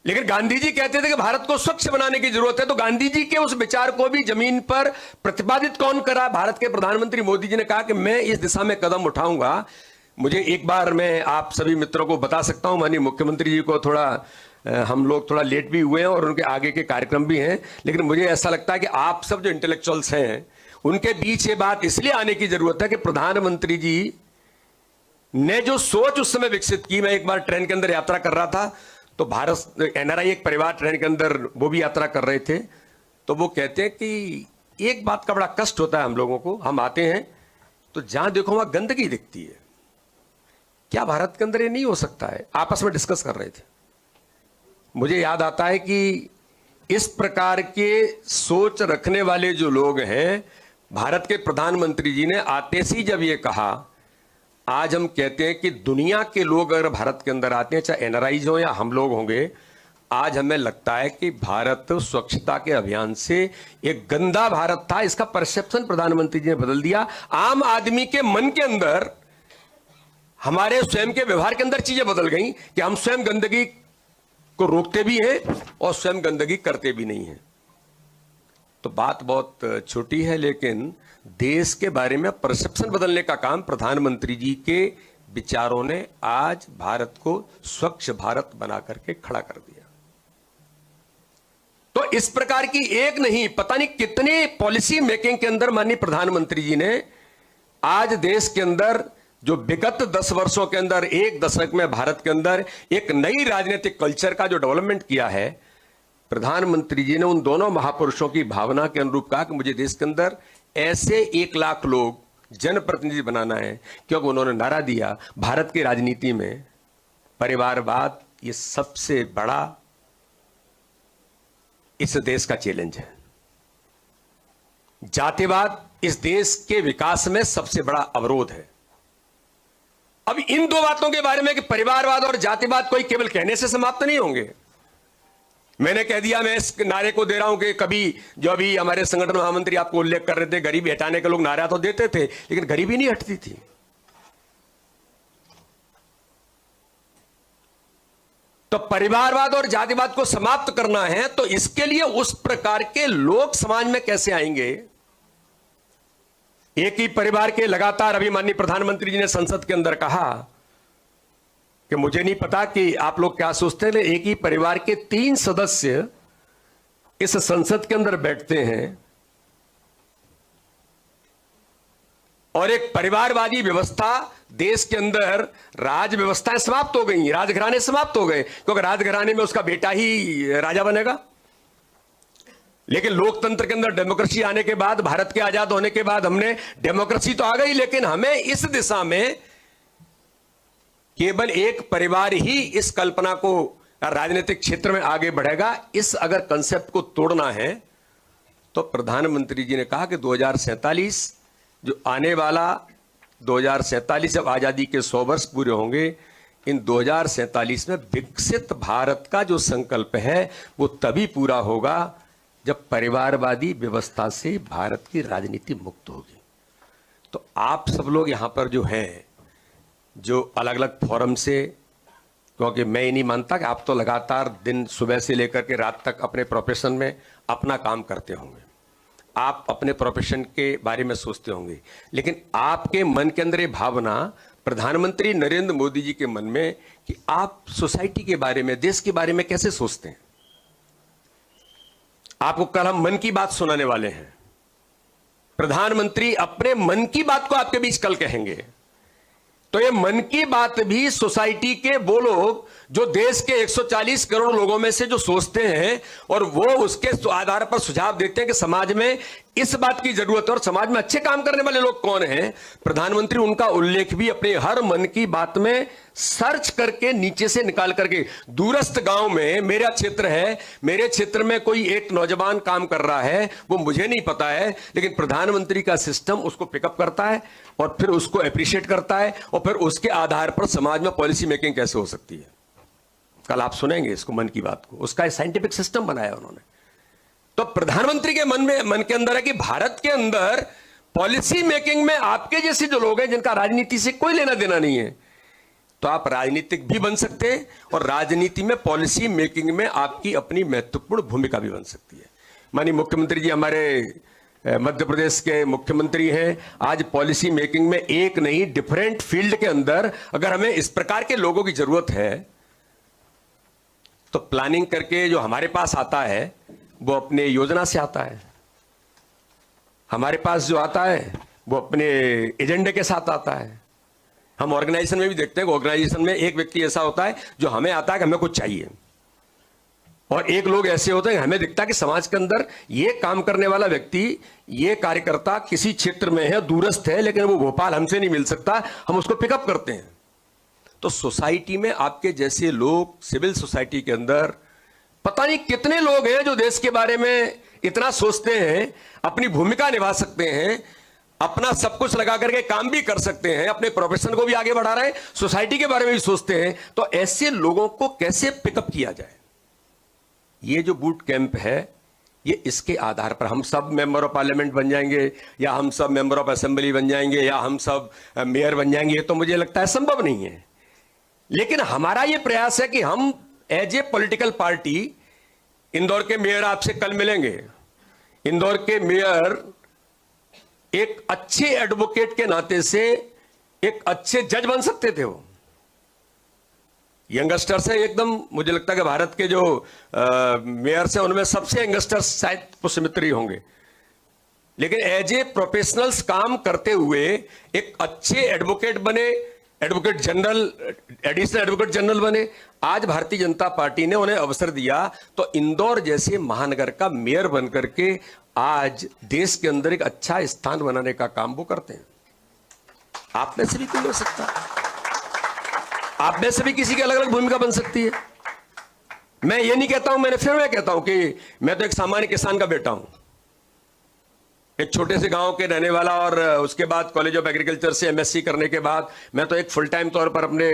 लेकिन गांधी जी कहते थे कि भारत को स्वच्छ बनाने की जरूरत है। तो गांधी जी के उस विचार को भी जमीन पर प्रतिपादित कौन करा? भारत के प्रधानमंत्री मोदी जी ने कहा कि मैं इस दिशा में कदम उठाऊंगा। मुझे एक बार मैं आप सभी मित्रों को बता सकता हूं, माननीय मुख्यमंत्री जी को हम लोग थोड़ा लेट भी हुए हैं और उनके आगे के कार्यक्रम भी हैं, लेकिन मुझे ऐसा लगता है कि आप सब जो इंटेलेक्चुअल्स हैं उनके बीच ये बात इसलिए आने की जरूरत है कि प्रधानमंत्री जी ने जो सोच उस समय विकसित की। मैं एक बार ट्रेन के अंदर यात्रा कर रहा था, तो भारत एनआरआई एक परिवार ट्रेन के अंदर वो भी यात्रा कर रहे थे, तो वो कहते हैं कि एक बात का बड़ा कष्ट होता है हम लोगों को, हम आते हैं तो जहां देखो वहां गंदगी दिखती है। क्या भारत के अंदर ये नहीं हो सकता है? आपस में डिस्कस कर रहे थे। मुझे याद आता है कि इस प्रकार के सोच रखने वाले जो लोग हैं, भारत के प्रधानमंत्री जी ने आते ही जब ये कहा, आज हम कहते हैं कि दुनिया के लोग अगर भारत के अंदर आते हैं, चाहे एनआरआईज हो या हम लोग होंगे, आज हमें लगता है कि भारत स्वच्छता के अभियान से एक गंदा भारत था, इसका परसेप्शन प्रधानमंत्री जी ने बदल दिया। आम आदमी के मन के अंदर, हमारे स्वयं के व्यवहार के अंदर चीजें बदल गई कि हम स्वयं गंदगी को रोकते भी हैं और स्वयं गंदगी करते भी नहीं हैं। तो बात बहुत छोटी है, लेकिन देश के बारे में परसेप्शन बदलने का काम प्रधानमंत्री जी के विचारों ने आज भारत को स्वच्छ भारत बना करके खड़ा कर दिया। तो इस प्रकार की एक नहीं, पता नहीं कितने पॉलिसी मेकिंग के अंदर माननीय प्रधानमंत्री जी ने आज देश के अंदर जो विगत 10 वर्षों के अंदर, एक दशक में भारत के अंदर एक नई राजनीतिक कल्चर का जो डेवलपमेंट किया है, प्रधानमंत्री जी ने उन दोनों महापुरुषों की भावना के अनुरूप कहा कि मुझे देश के अंदर ऐसे 1 लाख लोग जनप्रतिनिधि बनाना है, क्योंकि उन्होंने नारा दिया भारत की राजनीति में परिवारवाद ये सबसे बड़ा इस देश का चैलेंज है, जातिवाद इस देश के विकास में सबसे बड़ा अवरोध है। अब इन दो बातों के बारे में कि परिवारवाद और जातिवाद कोई केवल कहने से समाप्त नहीं होंगे। मैंने कह दिया, मैं इस नारे को दे रहा हूं कि कभी जो अभी हमारे संगठन महामंत्री आपको उल्लेख कर रहे थे, गरीबी हटाने के लोग नारा तो देते थे, लेकिन गरीबी नहीं हटती थी। तो परिवारवाद और जातिवाद को समाप्त करना है, तो इसके लिए उस प्रकार के लोग समाज में कैसे आएंगे? एक ही परिवार के लगातार, अभी माननीय प्रधानमंत्री जी ने संसद के अंदर कहा कि मुझे नहीं पता कि आप लोग क्या सोचते हैं, एक ही परिवार के 3 सदस्य इस संसद के अंदर बैठते हैं और एक परिवारवादी व्यवस्था देश के अंदर, राज व्यवस्थाएं समाप्त हो गई, राजघराने समाप्त हो गए, क्योंकि राजघराने में उसका बेटा ही राजा बनेगा। लेकिन लोकतंत्र के अंदर डेमोक्रेसी आने के बाद, भारत के आजाद होने के बाद हमने डेमोक्रेसी तो आ गई, लेकिन हमें इस दिशा में केवल एक परिवार ही इस कल्पना को राजनीतिक क्षेत्र में आगे बढ़ेगा, इस अगर कंसेप्ट को तोड़ना है, तो प्रधानमंत्री जी ने कहा कि 2047 जो आने वाला 2047 जब आजादी के 100 वर्ष पूरे होंगे, इन 2047 में विकसित भारत का जो संकल्प है वो तभी पूरा होगा जब परिवारवादी व्यवस्था से भारत की राजनीति मुक्त होगी। तो आप सब लोग यहाँ पर जो हैं, जो अलग अलग फोरम से, क्योंकि मैं ये नहीं मानता कि आप तो लगातार दिन सुबह से लेकर के रात तक अपने प्रोफेशन में अपना काम करते होंगे, आप अपने प्रोफेशन के बारे में सोचते होंगे, लेकिन आपके मन के अंदर ये भावना प्रधानमंत्री नरेंद्र मोदी जी के मन में कि आप सोसाइटी के बारे में, देश के बारे में कैसे सोचते हैं। आपको कल हम मन की बात सुनाने वाले हैं। प्रधानमंत्री अपने मन की बात को आपके बीच कल कहेंगे। तो ये मन की बात भी सोसाइटी के वो लोग जो देश के 140 करोड़ लोगों में से जो सोचते हैं और वो उसके आधार पर सुझाव देते हैं कि समाज में इस बात की जरूरत है और समाज में अच्छे काम करने वाले लोग कौन हैं, प्रधानमंत्री उनका उल्लेख भी अपने हर मन की बात में सर्च करके नीचे से निकाल करके, दूरस्थ गांव में मेरा क्षेत्र है, मेरे क्षेत्र में कोई एक नौजवान काम कर रहा है, वो मुझे नहीं पता है, लेकिन प्रधानमंत्री का सिस्टम उसको पिकअप करता है और फिर उसको अप्रिशिएट करता है और फिर उसके आधार पर समाज में पॉलिसी मेकिंग कैसे हो सकती है। कल आप सुनेंगे इसको, मन की बात को, उसका साइंटिफिक सिस्टम बनाया उन्होंने। तो प्रधानमंत्री के मन के अंदर है कि भारत के अंदर पॉलिसी मेकिंग में आपके जैसे जो लोग हैं जिनका राजनीति से कोई लेना देना नहीं है, तो आप राजनीतिक भी बन सकते हैं और राजनीति में पॉलिसी मेकिंग में आपकी अपनी महत्वपूर्ण भूमिका भी बन सकती है। माननीय मुख्यमंत्री जी हमारे मध्य प्रदेश के मुख्यमंत्री हैं। आज पॉलिसी मेकिंग में एक नहीं, डिफरेंट फील्ड के अंदर अगर हमें इस प्रकार के लोगों की जरूरत है तो प्लानिंग करके जो हमारे पास आता है वो अपने योजना से आता है, हमारे पास जो आता है वो अपने एजेंडे के साथ आता है। हम ऑर्गेनाइजेशन में भी देखते हैं कि ऑर्गेनाइजेशन में एक व्यक्ति ऐसा होता है जो हमें आता है कि हमें कुछ चाहिए, और एक लोग ऐसे होते हैं हमें दिखता है कि समाज के अंदर ये काम करने वाला व्यक्ति, ये कार्यकर्ता किसी क्षेत्र में है, दूरस्थ है, लेकिन वो भोपाल हमसे नहीं मिल सकता, हम उसको पिकअप करते हैं। तो सोसाइटी में आपके जैसे लोग, सिविल सोसाइटी के अंदर पता नहीं कितने लोग हैं जो देश के बारे में इतना सोचते हैं, अपनी भूमिका निभा सकते हैं, अपना सब कुछ लगा करके काम भी कर सकते हैं, अपने प्रोफेशन को भी आगे बढ़ा रहे हैं, सोसाइटी के बारे में भी सोचते हैं। तो ऐसे लोगों को कैसे पिकअप किया जाए, ये जो बूट कैंप है, ये इसके आधार पर हम सब मेंबर ऑफ पार्लियामेंट बन जाएंगे या हम सब मेंबर ऑफ असेंबली बन जाएंगे या हम सब मेयर बन जाएंगे, तो मुझे लगता है संभव नहीं है। लेकिन हमारा ये प्रयास है कि हम as a political party, Indore के मेयर आपसे कल मिलेंगे, इंदौर के मेयर एक अच्छे एडवोकेट के नाते से एक अच्छे जज बन सकते थे। वो यंगस्टर्स है एकदम, मुझे लगता है कि भारत के जो मेयर्स हैं उनमें सबसे यंगस्टर्स शायद पुष्यमित्र ही होंगे, लेकिन एज ए प्रोफेशनल्स काम करते हुए एक अच्छे एडवोकेट बने, advocate general, additional advocate general बने। आज भारतीय जनता पार्टी ने उन्हें अवसर दिया तो इंदौर जैसे महानगर का मेयर बनकर के आज देश के अंदर एक अच्छा स्थान बनाने का काम वो करते हैं। आप में से भी कोई हो सकता है, आप में से भी किसी की अलग अलग भूमिका बन सकती है। मैं ये नहीं कहता हूं, मैं कहता हूं कि मैं तो एक सामान्य किसान का बेटा हूं, एक छोटे से गांव के रहने वाला, और उसके बाद कॉलेज ऑफ एग्रीकल्चर से एमएससी करने के बाद मैं तो एक फुल टाइम तौर पर अपने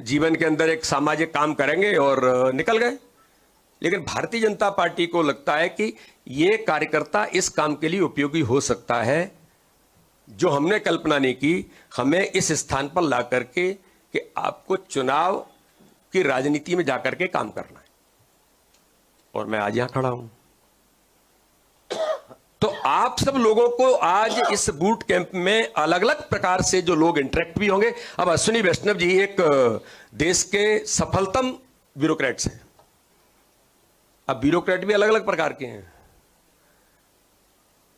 जीवन के अंदर एक सामाजिक काम करेंगे और निकल गए। लेकिन भारतीय जनता पार्टी को लगता है कि ये कार्यकर्ता इस काम के लिए उपयोगी हो सकता है, जो हमने कल्पना नहीं की, हमें इस स्थान पर ला करके कि आपको चुनाव की राजनीति में जाकर के काम करना है, और मैं आज यहां खड़ा हूं। तो आप सब लोगों को आज इस बूट कैंप में अलग अलग प्रकार से जो लोग इंटरेक्ट भी होंगे। अब अश्विनी वैष्णव जी एक देश के सफलतम ब्यूरोक्रेट्स हैं। अब ब्यूरोक्रेट भी अलग अलग प्रकार के हैं,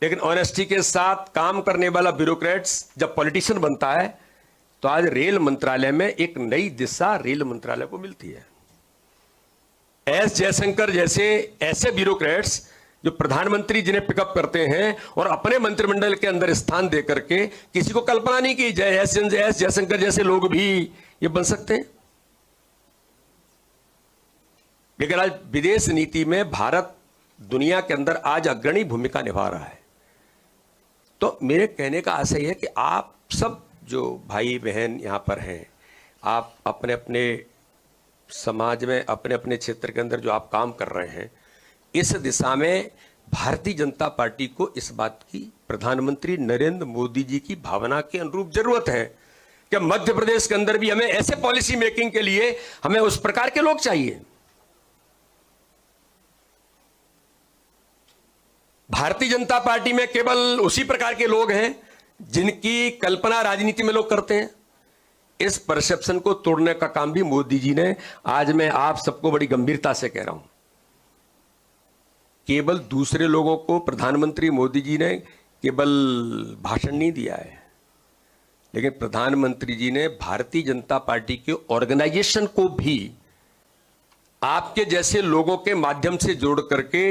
लेकिन ऑनेस्टी के साथ काम करने वाला ब्यूरोक्रेट्स जब पॉलिटिशियन बनता है तो आज रेल मंत्रालय में एक नई दिशा रेल मंत्रालय को मिलती है। एस जयशंकर जैसे ऐसे ब्यूरोक्रेट्स जो प्रधानमंत्री जिन्हें पिकअप करते हैं और अपने मंत्रिमंडल के अंदर स्थान दे करके, किसी को कल्पना नहीं की जाए एस जयशंकर जैसे लोग भी ये बन सकते हैं। लेकिन आज विदेश नीति में भारत दुनिया के अंदर आज अग्रणी भूमिका निभा रहा है। तो मेरे कहने का आशय है कि आप सब जो भाई बहन यहां पर हैं, आप अपने अपने समाज में, अपने अपने क्षेत्र के अंदर जो आप काम कर रहे हैं, इस दिशा में भारतीय जनता पार्टी को इस बात की प्रधानमंत्री नरेंद्र मोदी जी की भावना के अनुरूप जरूरत है कि मध्य प्रदेश के अंदर भी हमें ऐसे पॉलिसी मेकिंग के लिए हमें उस प्रकार के लोग चाहिए। भारतीय जनता पार्टी में केवल उसी प्रकार के लोग हैं जिनकी कल्पना राजनीति में लोग करते हैं। इस परसेप्शन को तोड़ने का काम भी मोदी जी ने, आज मैं आप सबको बड़ी गंभीरता से कह रहा हूं, केवल दूसरे लोगों को प्रधानमंत्री मोदी जी ने केवल भाषण नहीं दिया है, लेकिन प्रधानमंत्री जी ने भारतीय जनता पार्टी के ऑर्गेनाइजेशन को भी आपके जैसे लोगों के माध्यम से जोड़ करके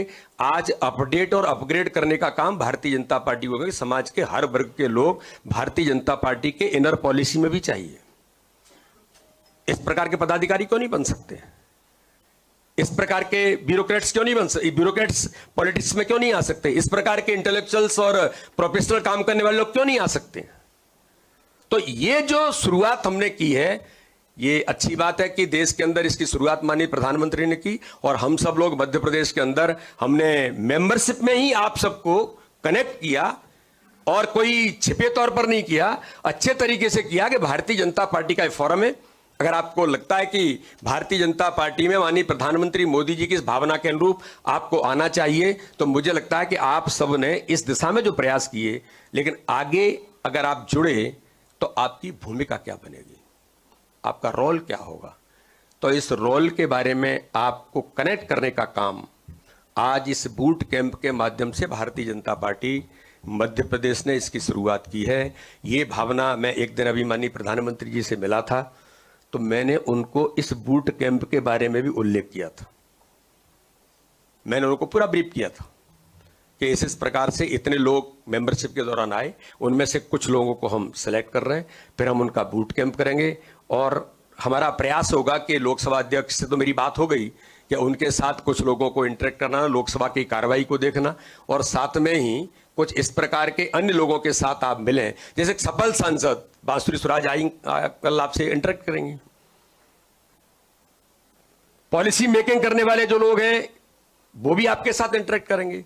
आज अपडेट और अपग्रेड करने का काम भारतीय जनता पार्टी को, समाज के हर वर्ग के लोग भारतीय जनता पार्टी के इनर पॉलिसी में भी चाहिए। इस प्रकार के पदाधिकारी क्यों नहीं बन सकते? इस प्रकार के ब्यूरोक्रेट्स क्यों नहीं बन सकते? ब्यूरोक्रेट्स पॉलिटिक्स में क्यों नहीं आ सकते? इस प्रकार के इंटेलेक्चुअल्स और प्रोफेशनल काम करने वाले लोग क्यों नहीं आ सकते? तो ये जो शुरुआत हमने की है, ये अच्छी बात है कि देश के अंदर इसकी शुरुआत माननीय प्रधानमंत्री ने की और हम सब लोग मध्य प्रदेश के अंदर हमने मेंबरशिप में ही आप सबको कनेक्ट किया और कोई छिपे तौर पर नहीं किया, अच्छे तरीके से किया कि भारतीय जनता पार्टी का फोरम है। अगर आपको लगता है कि भारतीय जनता पार्टी में माननीय प्रधानमंत्री मोदी जी की इस भावना के अनुरूप आपको आना चाहिए, तो मुझे लगता है कि आप सब ने इस दिशा में जो प्रयास किए, लेकिन आगे अगर आप जुड़े तो आपकी भूमिका क्या बनेगी, आपका रोल क्या होगा? तो इस रोल के बारे में आपको कनेक्ट करने का काम आज इस बूट कैंप के माध्यम से भारतीय जनता पार्टी मध्य प्रदेश ने इसकी शुरुआत की है। ये भावना, मैं एक दिन अभी माननीय प्रधानमंत्री जी से मिला था तो मैंने उनको इस बूट कैंप के बारे में भी उल्लेख किया था। मैंने उनको पूरा ब्रीफ किया था कि इस प्रकार से इतने लोग मेंबरशिप के दौरान आए, उनमें से कुछ लोगों को हम सेलेक्ट कर रहे हैं, फिर हम उनका बूट कैंप करेंगे और हमारा प्रयास होगा कि लोकसभा अध्यक्ष से तो मेरी बात हो गई कि उनके साथ कुछ लोगों को इंटरेक्ट करना, लोकसभा की कार्रवाई को देखना और साथ में ही कुछ इस प्रकार के अन्य लोगों के साथ आप मिलें। जैसे सफल सांसद बांसुरी सुराज आई कल आपसे इंटरेक्ट करेंगे, पॉलिसी मेकिंग करने वाले जो लोग हैं वो भी आपके साथ इंटरेक्ट करेंगे।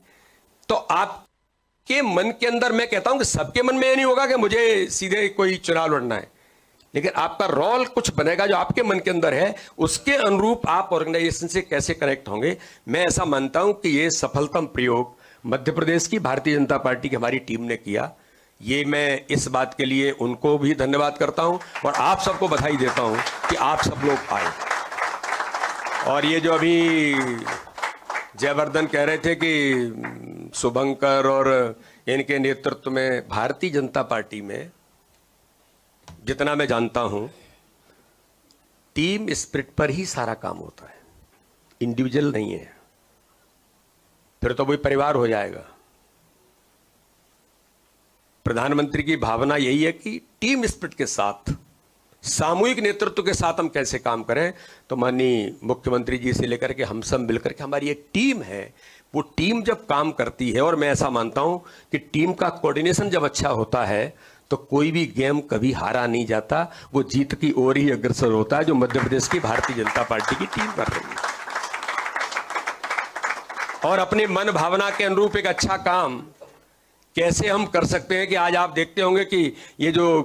तो आपके मन के अंदर, मैं कहता हूं कि सबके मन में ये नहीं होगा कि मुझे सीधे कोई चुनाव लड़ना है, लेकिन आपका रोल कुछ बनेगा जो आपके मन के अंदर है, उसके अनुरूप आप ऑर्गेनाइजेशन से कैसे कनेक्ट होंगे। मैं ऐसा मानता हूं कि ये सफलतम प्रयोग मध्य प्रदेश की भारतीय जनता पार्टी की हमारी टीम ने किया। ये मैं इस बात के लिए उनको भी धन्यवाद करता हूं और आप सबको बधाई देता हूं कि आप सब लोग आए। और ये जो अभी जयवर्धन कह रहे थे कि शुभंकर और इनके नेतृत्व में भारतीय जनता पार्टी में, जितना मैं जानता हूं, टीम स्पिरिट पर ही सारा काम होता है, इंडिविजुअल नहीं है। फिर तो वही परिवार हो जाएगा। प्रधानमंत्री की भावना यही है कि टीम स्पिरिट के साथ, सामूहिक नेतृत्व के साथ हम कैसे काम करें। तो माननीय मुख्यमंत्री जी से लेकर के हम सब मिलकर के हमारी एक टीम है, वो टीम जब काम करती है, और मैं ऐसा मानता हूं कि टीम का कोऑर्डिनेशन जब अच्छा होता है तो कोई भी गेम कभी हारा नहीं जाता, वो जीत की ओर ही अग्रसर होता है, जो मध्य प्रदेश की भारतीय जनता पार्टी की टीम कर रही है। और अपने मन भावना के अनुरूप एक अच्छा काम कैसे हम कर सकते हैं कि आज आप देखते होंगे कि ये जो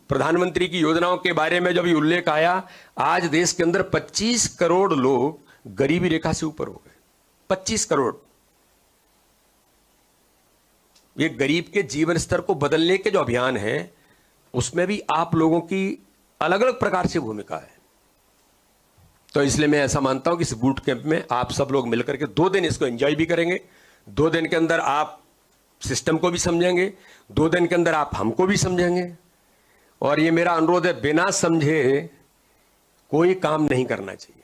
प्रधानमंत्री की योजनाओं के बारे में जब ये उल्लेख आया, आज देश के अंदर 25 करोड़ लोग गरीबी रेखा से ऊपर हो गए। 25 करोड़। ये गरीब के जीवन स्तर को बदलने के जो अभियान है, उसमें भी आप लोगों की अलग अलग प्रकार से भूमिका है। तो इसलिए मैं ऐसा मानता हूं कि इस बूट कैंप में आप सब लोग मिलकर के 2 दिन इसको एंजॉय भी करेंगे। 2 दिन के अंदर आप सिस्टम को भी समझेंगे, 2 दिन के अंदर आप हमको भी समझेंगे। और ये मेरा अनुरोध है, बिना समझे कोई काम नहीं करना चाहिए।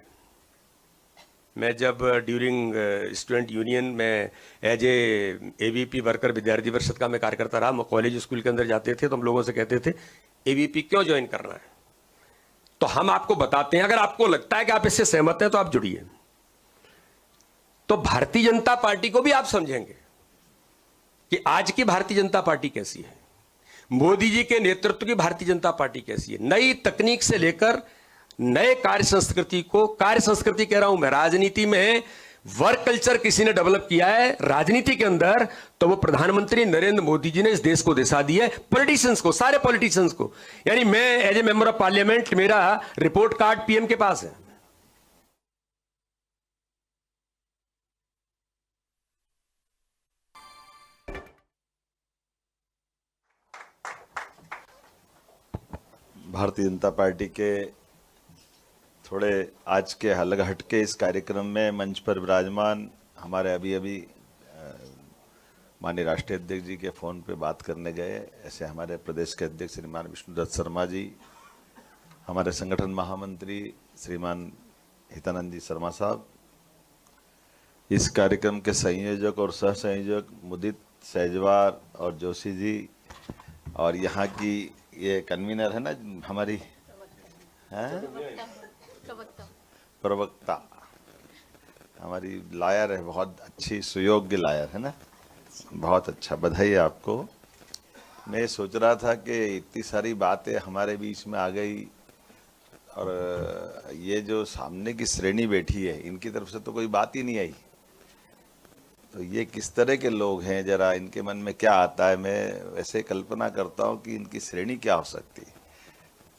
मैं जब ड्यूरिंग स्टूडेंट यूनियन में एज एवीपी वर्कर विद्यार्थी परिषद का मैं कार्य करता रहा, कॉलेज स्कूल के अंदर जाते थे तो हम लोगों से कहते थे एवीपी क्यों ज्वाइन करना है, तो हम आपको बताते हैं, अगर आपको लगता है कि आप इससे सहमत हैं तो आप जुड़िए। तो भारतीय जनता पार्टी को भी आप समझेंगे कि आज की भारतीय जनता पार्टी कैसी है, मोदी जी के नेतृत्व की भारतीय जनता पार्टी कैसी है। नई तकनीक से लेकर नए कार्य संस्कृति को, कार्य संस्कृति कह रहा हूं मैं, राजनीति में वर्क कल्चर किसी ने डेवलप किया है राजनीति के अंदर, तो वो प्रधानमंत्री नरेंद्र मोदी जी ने इस देश को दिशा दी है, पॉलिटिशियंस को, सारे पॉलिटिशियंस को। यानी मैं as a member of parliament, मेरा रिपोर्ट कार्ड पीएम के पास है।
भारतीय जनता पार्टी के थोड़े आज के अलग हटके इस कार्यक्रम में मंच पर विराजमान हमारे अभी माननीय राष्ट्रीय अध्यक्ष जी के फोन पे बात करने गए, ऐसे हमारे प्रदेश के अध्यक्ष श्रीमान विष्णुदत्त शर्मा जी, हमारे संगठन महामंत्री श्रीमान हितानंद जी शर्मा साहब, इस कार्यक्रम के संयोजक और सह संयोजक मुदित सहजवार और जोशी जी, और यहाँ की ये कन्वीनर है ना हमारी, प्रवक्ता हमारी लायर है, बहुत अच्छी सुयोग्य लायर है ना, बहुत अच्छा, बधाई है आपको। मैं सोच रहा था कि इतनी सारी बातें हमारे बीच में आ गई, और ये जो सामने की श्रेणी बैठी है इनकी तरफ से तो कोई बात ही नहीं आई, तो ये किस तरह के लोग हैं, जरा इनके मन में क्या आता है। मैं वैसे कल्पना करता हूँ कि इनकी श्रेणी क्या हो सकती है,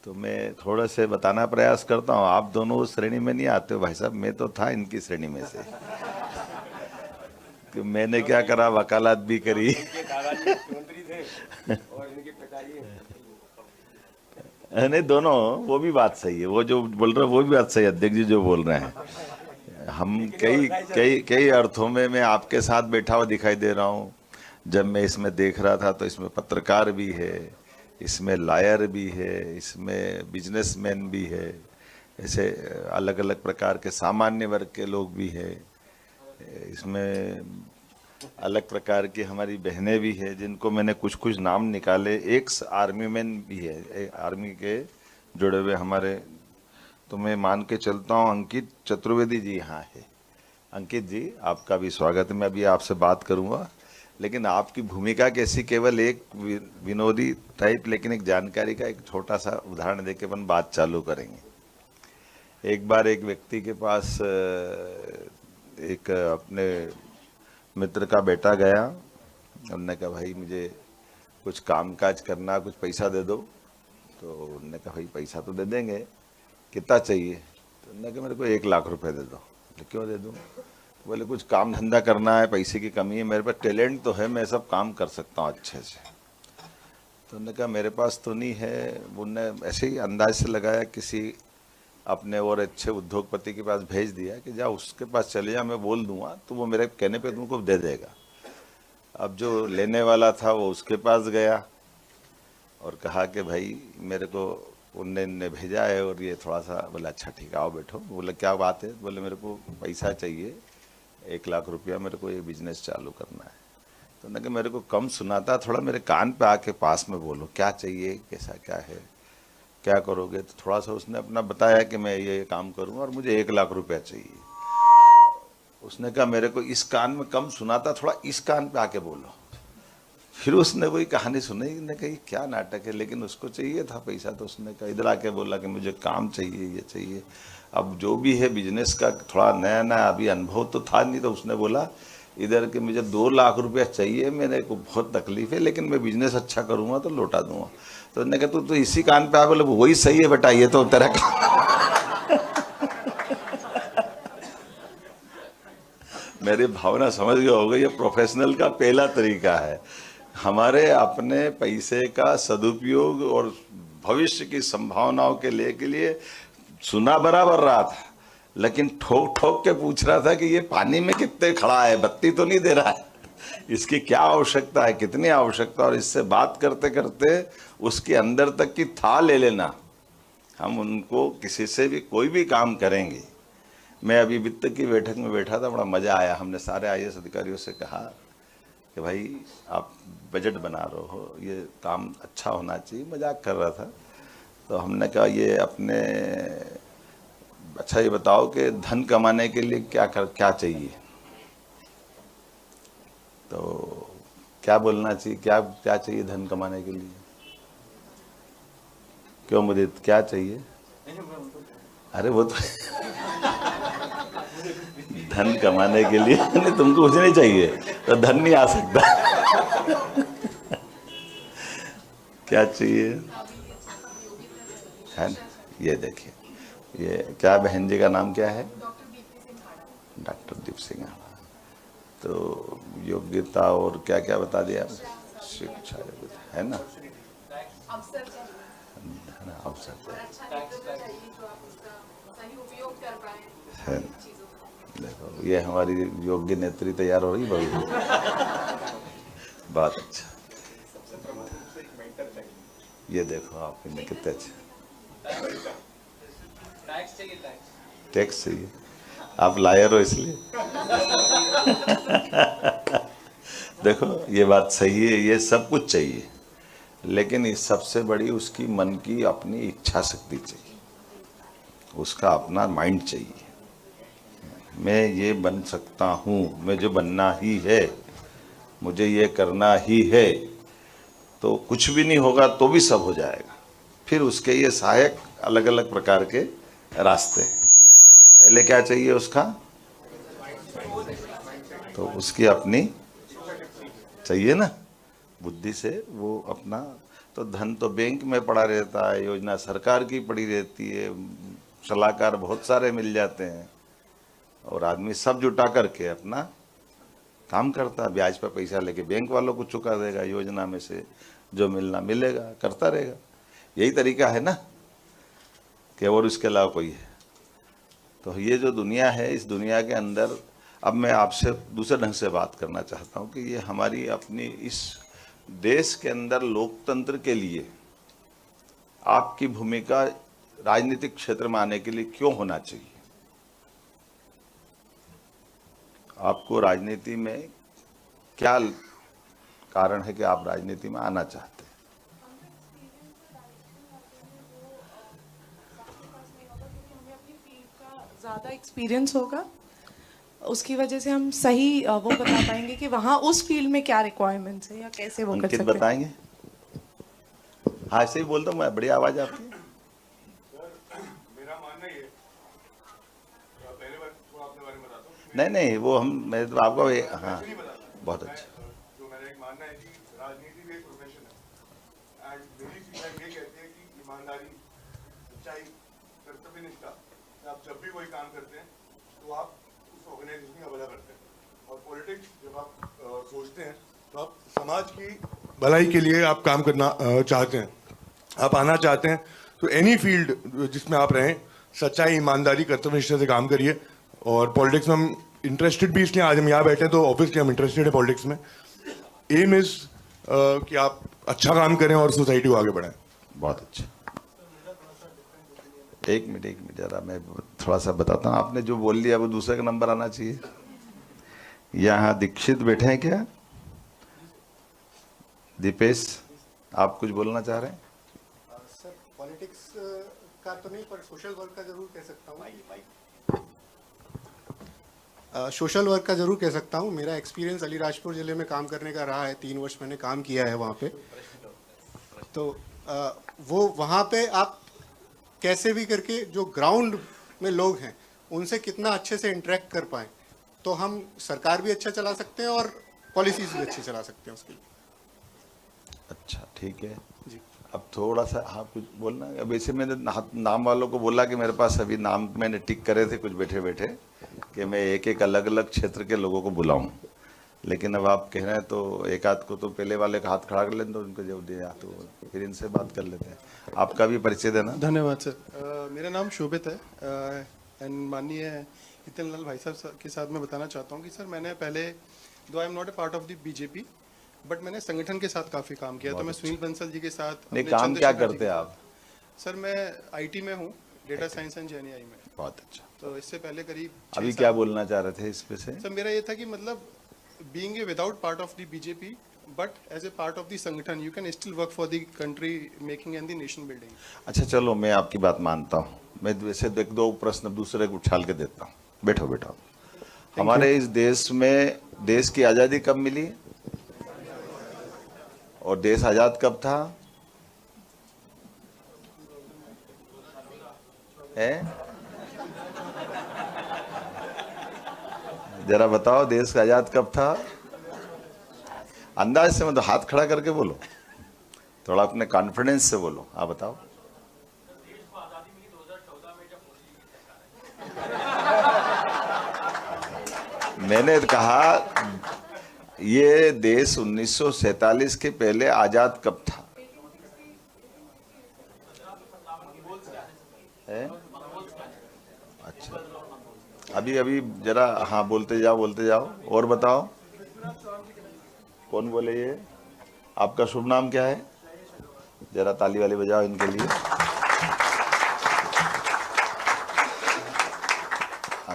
तो मैं थोड़ा से बताना प्रयास करता हूँ। आप दोनों उस श्रेणी में नहीं आते हो भाई साहब, मैं तो था इनकी श्रेणी में से। कि मैंने क्या करा, वकालत भी करी। नहीं, दोनों, वो भी बात सही है, वो जो बोल रहे हैं वो भी बात सही है, अध्यक्ष जी जो बोल रहे हैं। हम कई अर्थों में मैं आपके साथ बैठा हुआ दिखाई दे रहा हूँ। जब मैं इसमें देख रहा था तो इसमें पत्रकार भी है, इसमें लायर भी है, इसमें बिजनेसमैन भी है, ऐसे अलग अलग प्रकार के सामान्य वर्ग के लोग भी है, इसमें अलग प्रकार की हमारी बहनें भी है जिनको मैंने कुछ कुछ नाम निकाले, एक्स आर्मी मैन भी है, आर्मी के जुड़े हुए हमारे, तो मैं मान के चलता हूँ अंकित चतुर्वेदी जी यहाँ है। अंकित जी, आपका भी स्वागत है। मैं अभी आपसे बात करूँगा, लेकिन आपकी भूमिका कैसी, केवल एक विनोदी टाइप, लेकिन एक जानकारी का एक छोटा सा उदाहरण देके अपन बात चालू करेंगे। एक बार एक व्यक्ति के पास एक अपने मित्र का बेटा गया, उन्होंने कहा भाई मुझे कुछ कामकाज करना, कुछ पैसा दे दो। तो उन्होंने कहा भाई पैसा तो दे देंगे, कितना चाहिए? तो उन्होंने कहा मेरे को 1 लाख रुपए दे दो। तो क्यों दे दूँ? बोले कुछ काम धंधा करना है, पैसे की कमी है, मेरे पास टैलेंट तो है, मैं सब काम कर सकता हूँ अच्छे से। तो उन्होंने कहा मेरे पास तो नहीं है। उन्होंने ऐसे ही अंदाज से लगाया, किसी अपने और अच्छे उद्योगपति के पास भेज दिया कि जा उसके पास चले जा, मैं बोल दूंगा तो वो मेरे कहने पे तुमको दे देगा। अब जो लेने वाला था वो उसके पास गया और कहा कि भाई मेरे को उनने भेजा है और ये थोड़ा सा, बोला अच्छा ठीक है आओ बैठो। बोले क्या बात है? बोले मेरे को पैसा चाहिए 1 लाख रुपया, मेरे को ये बिजनेस चालू करना है। तो उन्होंने कहा मेरे को कम सुनाता, थोड़ा मेरे कान पे आके पास में बोलो, क्या चाहिए, कैसा क्या है, क्या करोगे? तो थोड़ा सा उसने अपना बताया कि मैं ये काम करूँगा और मुझे 1 लाख रुपया चाहिए। उसने कहा मेरे को इस कान में कम सुनाता, थोड़ा इस कान पे आके बोलो। फिर उसने वही कहानी सुनी, ने कही क्या नाटक है, लेकिन उसको चाहिए था पैसा। तो उसने कहा इधर आके बोला कि मुझे काम चाहिए, ये चाहिए। अब जो भी है बिजनेस का थोड़ा नया नया अभी अनुभव तो था नहीं, तो उसने बोला इधर के मुझे 2 लाख रुपया चाहिए, मेरे को बहुत तकलीफ है, लेकिन मैं बिजनेस अच्छा करूँगा तो लौटा दूंगा। तो उसने कहा तू तो इसी कान पे आ। बोले वही सही है बेटा, ये तो तेरा मेरी भावना समझ गए होगा, ये प्रोफेशनल का पहला तरीका है। हमारे अपने पैसे का सदुपयोग और भविष्य की संभावनाओं के लिए सुना बराबर रहा था, लेकिन ठोक ठोक के पूछ रहा था कि ये पानी में कितने खड़ा है, बत्ती तो नहीं दे रहा है, इसकी क्या आवश्यकता है, कितनी आवश्यकता। और इससे बात करते करते उसके अंदर तक की था ले लेना। हम उनको किसी से भी कोई भी काम करेंगे। मैं अभी वित्त की बैठक में बैठा था, बड़ा मज़ा आया। हमने सारे IAS अधिकारियों से कहा कि भाई आप बजट बना रहे हो, ये काम अच्छा होना चाहिए, मजाक कर रहा था। तो हमने कहा ये अपने, अच्छा ये बताओ कि धन कमाने के लिए क्या चाहिए? तो क्या बोलना चाहिए, क्या चाहिए धन कमाने के लिए? क्यों मुझे क्या चाहिए? अरे वो तो धन कमाने के लिए नहीं, तुमको कुछ नहीं चाहिए तो धन नहीं आ सकता। क्या चाहिए है ना? ये देखिए, ये क्या बहन जी का नाम क्या है? डॉक्टर दीप सिंह। तो योग्यता और क्या क्या बता दिया? शिक्षा है ना, अवसर है। देखो ये हमारी योग्य नेत्री तैयार हो रही बहू। बात अच्छा, ये देखो आप इनमें कितने अच्छे। टैक्स चाहिए, आप लायर हो इसलिए। देखो ये बात सही है, ये सब कुछ चाहिए, लेकिन इस सबसे बड़ी उसकी मन की अपनी इच्छा शक्ति चाहिए, उसका अपना माइंड चाहिए। मैं ये बन सकता हूँ, मुझे बनना ही है, मुझे ये करना ही है, तो कुछ भी नहीं होगा तो भी सब हो जाएगा। फिर उसके ये सहायक अलग अलग प्रकार के रास्ते हैं। पहले क्या चाहिए उसका? तो उसकी अपनी चाहिए ना, बुद्धि से वो अपना। तो धन तो बैंक में पड़ा रहता है, योजना सरकार की पड़ी रहती है, सलाहकार बहुत सारे मिल जाते हैं, और आदमी सब जुटा करके अपना काम करता है। ब्याज पर पैसा लेके बैंक वालों को चुका देगा, योजना में से जो मिलना मिलेगा, करता रहेगा। यही तरीका है ना, कि और इसके अलावा कोई है? तो ये जो दुनिया है, इस दुनिया के अंदर अब मैं आपसे दूसरे ढंग से बात करना चाहता हूँ कि ये हमारी अपनी इस देश के अंदर लोकतंत्र के लिए आपकी भूमिका राजनीतिक क्षेत्र में आने के लिए क्यों होना चाहिए? आपको राजनीति में क्या कारण है कि आप राजनीति में आना चाहते हैं?
ज़्यादा एक्सपीरियंस होगा, उसकी वजह से हम सही वो बता पाएंगे कि वहाँ उस फील्ड में क्या रिक्वायरमेंट्स है या कैसे वो कर
अंकित
सकते हैं।
बताएंगे? हाँ ऐसे ही बोलता हूँ मैं, बड़ी आवाज आपकी।
मेरा मानना ये, पहले बार थोड़ा अपने बारे में बताता हूँ।
नहीं नहीं, वो मैं तो आपको हाँ बहुत अच्छा।
जो मेरा एक मानना है कि राजनीति भी एक प्रोफेशन है, एंड मेरी सीखा ये कहती है कि ईमानदारी, सच्चाई, कर्तव्यनिष्ठा, आप जब भी कोई काम करते हैं तो आप उस ऑर्गेनाइजेशन का भला करते हैं। और पॉलिटिक्स जब आप सोचते हैं तो आप समाज की भलाई के लिए आप काम करना चाहते हैं, आप आना चाहते हैं। तो एनी फील्ड जिसमें आप रहें, सच्चाई, ईमानदारी, कर्तव्यनिष्ठा से काम करिए। और पॉलिटिक्स में हम इंटरेस्टेड भी इसलिए, आज हम यहाँ बैठे हैं तो ऑब्वियसली हम इंटरेस्टेड है पॉलिटिक्स में। एम इज कि आप अच्छा काम करें और सोसाइटी को आगे बढ़ाएं।
बहुत अच्छा। एक मिनट जरा मैं थोड़ा सा बताता हूँ। आपने जो बोल दिया वो दूसरे का नंबर आना चाहिए। यहाँ दीक्षित बैठे हैं क्या? दीपेश, आप कुछ बोलना चाह रहे हैं?
सर पॉलिटिक्स का तो नहीं, पर सोशल वर्क का जरूर कह सकता हूँ। सोशल वर्क का जरूर कह सकता हूँ। मेरा एक्सपीरियंस अलीराजपुर ज़िले में काम करने का रहा है, 3 वर्ष मैंने काम किया है वहाँ पे। तो वो वहाँ पे आप कैसे भी करके जो ग्राउंड में लोग हैं उनसे कितना अच्छे से इंटरेक्ट कर पाएँ, तो हम सरकार भी अच्छा चला सकते हैं और पॉलिसीज भी अच्छी चला सकते हैं उसके लिए।
अच्छा ठीक है
जी।
अब थोड़ा सा आप कुछ बोलना। अब ऐसे मैंने नाम वालों को बोला कि मेरे पास अभी नाम मैंने टिक करे थे कुछ बैठे बैठे कि मैं एक एक अलग अलग क्षेत्र के लोगों को बुलाऊं, लेकिन अब आप कह रहे हैं तो एक आध को तो पहले वाले का हाथ खड़ा कर लेते, तो उनको जब दिया तो फिर इनसे बात कर लेते हैं। आपका भी परिचय देना।
धन्यवाद सर। मेरा नाम शोभित है, एंड माननीय हितेन लाल भाई साहब के साथ मैं बताना चाहता हूँ कि सर मैंने पहले, दो I am not a part of the BJP, but मैंने संगठन के साथ काफ़ी काम किया। तो मैं सुनील बंसल जी के साथ।
नहीं, काम क्या करते हैं आप?
सर मैं आईटी में हूँ, डेटा साइंस एंड जेएनआई में।
बहुत अच्छा।
तो इससे पहले करीब
अभी क्या बोलना चाह रहे थे इस पे से?
सर मेरा ये था कि मतलब being a without part of the BJP but as a part of the संगठन you can still work for the country making and the nation building.
अच्छा चलो मैं आपकी बात मानता हूँ। मैं वैसे दो प्रश्न दूसरे को उछाल के देता हूँ। बैठो बैठो। हमारे इस देश में देश की आज़ादी कब मिली और देश आज़ाद कब था? है जरा बताओ देश आजाद कब था? अंदाज से मतलब हाथ खड़ा करके बोलो, थोड़ा अपने कॉन्फिडेंस से बोलो। आप बताओ। मैंने कहा ये देश 1947 के पहले आजाद कब था? है? अच्छा, अभी अभी जरा हाँ बोलते जाओ और बताओ। कौन बोले ये? आपका शुभ नाम क्या है? जरा ताली वाली बजाओ इनके लिए।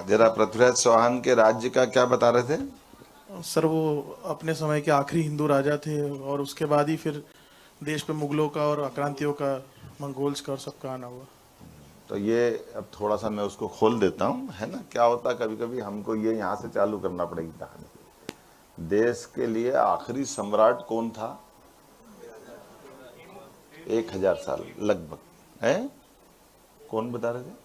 जरा पृथ्वीराज चौहान के राज्य का क्या बता रहे थे?
सर वो अपने समय के आखिरी हिंदू राजा थे और उसके बाद ही फिर देश पे मुगलों का और आक्रांतियों का, मंगोल्स का और सबका आना हुआ।
तो ये अब थोड़ा सा मैं उसको खोल देता हूँ, है ना। क्या होता कभी कभी हमको ये यहाँ से चालू करना पड़ेगी कहानी। देश के लिए आखिरी सम्राट कौन था? 1000 साल लगभग, है? कौन बता रहे थे?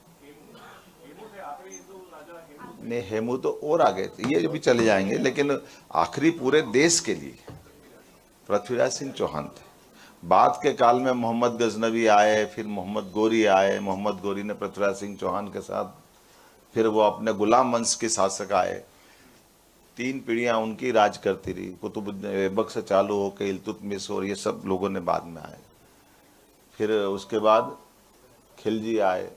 नहीं, हेमू तो और आगे थे, ये भी चले जाएंगे, लेकिन आखिरी पूरे देश के लिए पृथ्वीराज सिंह चौहान थे। बाद के काल में मोहम्मद गजनवी आए, फिर मोहम्मद गोरी आए। मोहम्मद गोरी ने पृथ्वीराज सिंह चौहान के साथ, फिर वो अपने गुलाम वंश के शासक आए। 3 पीढ़ियां उनकी राज करती रही। कुतुबुद्दीन ऐबक से चालू होकर इल्तुतमिश और ये सब लोगों ने बाद में आए। फिर उसके बाद खिलजी आए,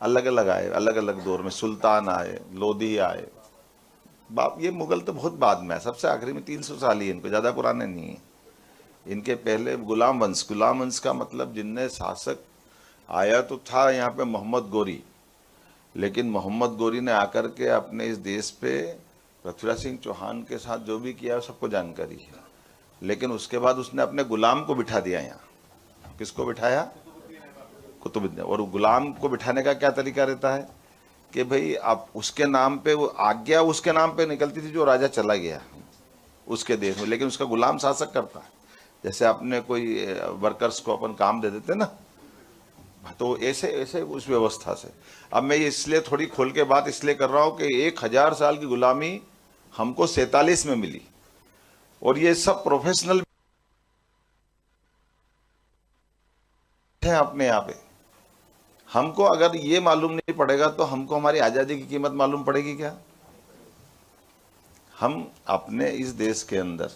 अलग अलग आए, अलग अलग दौर में सुल्तान आए, लोधी आए। बाप ये मुगल तो बहुत बाद में है, सबसे आखिरी में 300 साल ही, इनको ज़्यादा पुराने नहीं है। इनके पहले गुलाम वंश का मतलब जिनने शासक आया तो था यहाँ पे मोहम्मद गोरी, लेकिन मोहम्मद गोरी ने आकर के अपने इस देश पे पृथ्वीराज सिंह चौहान के साथ जो भी किया सबको जानकारी है। लेकिन उसके बाद उसने अपने गुलाम को बिठा दिया यहाँ। किसको बिठाया? कुतुबुद्दीन। और गुलाम को बिठाने का क्या तरीका रहता है कि भाई आप उसके नाम पे, वो आज्ञा उसके नाम पे निकलती थी जो राजा चला गया उसके देश में, लेकिन उसका गुलाम शासक करता है। जैसे अपने कोई वर्कर्स को अपन काम दे देते ना, तो ऐसे ऐसे उस व्यवस्था से। अब मैं इसलिए थोड़ी खोल के बात इसलिए कर रहा हूँ कि 1000 साल की गुलामी हमको 47 में मिली, और ये सब प्रोफेशनल हैं अपने यहाँ पे। हमको अगर ये मालूम नहीं पड़ेगा तो हमको हमारी आज़ादी की कीमत मालूम पड़ेगी क्या? हम अपने इस देश के अंदर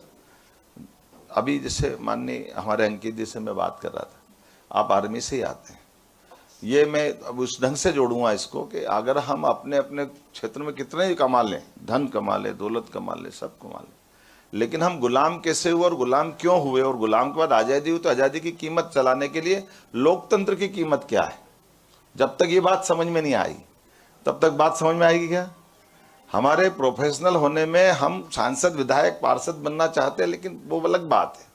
अभी जैसे माननीय हमारे अंकित जी से मैं बात कर रहा था, आप आर्मी से ही आते हैं। ये मैं अब उस ढंग से जोड़ूंगा इसको कि अगर हम अपने अपने क्षेत्र में कितने ही कमा लें, धन कमा लें, दौलत कमा लें, सब कमा लें, लेकिन हम गुलाम कैसे हुए और गुलाम क्यों हुए, और गुलाम के बाद आज़ादी हुई, तो आज़ादी की कीमत चलाने के लिए लोकतंत्र की कीमत क्या है, जब तक ये बात समझ में नहीं आई तब तक बात समझ में आएगी क्या? हमारे प्रोफेशनल होने में हम सांसद, विधायक, पार्षद बनना चाहते हैं, लेकिन वो अलग बात है।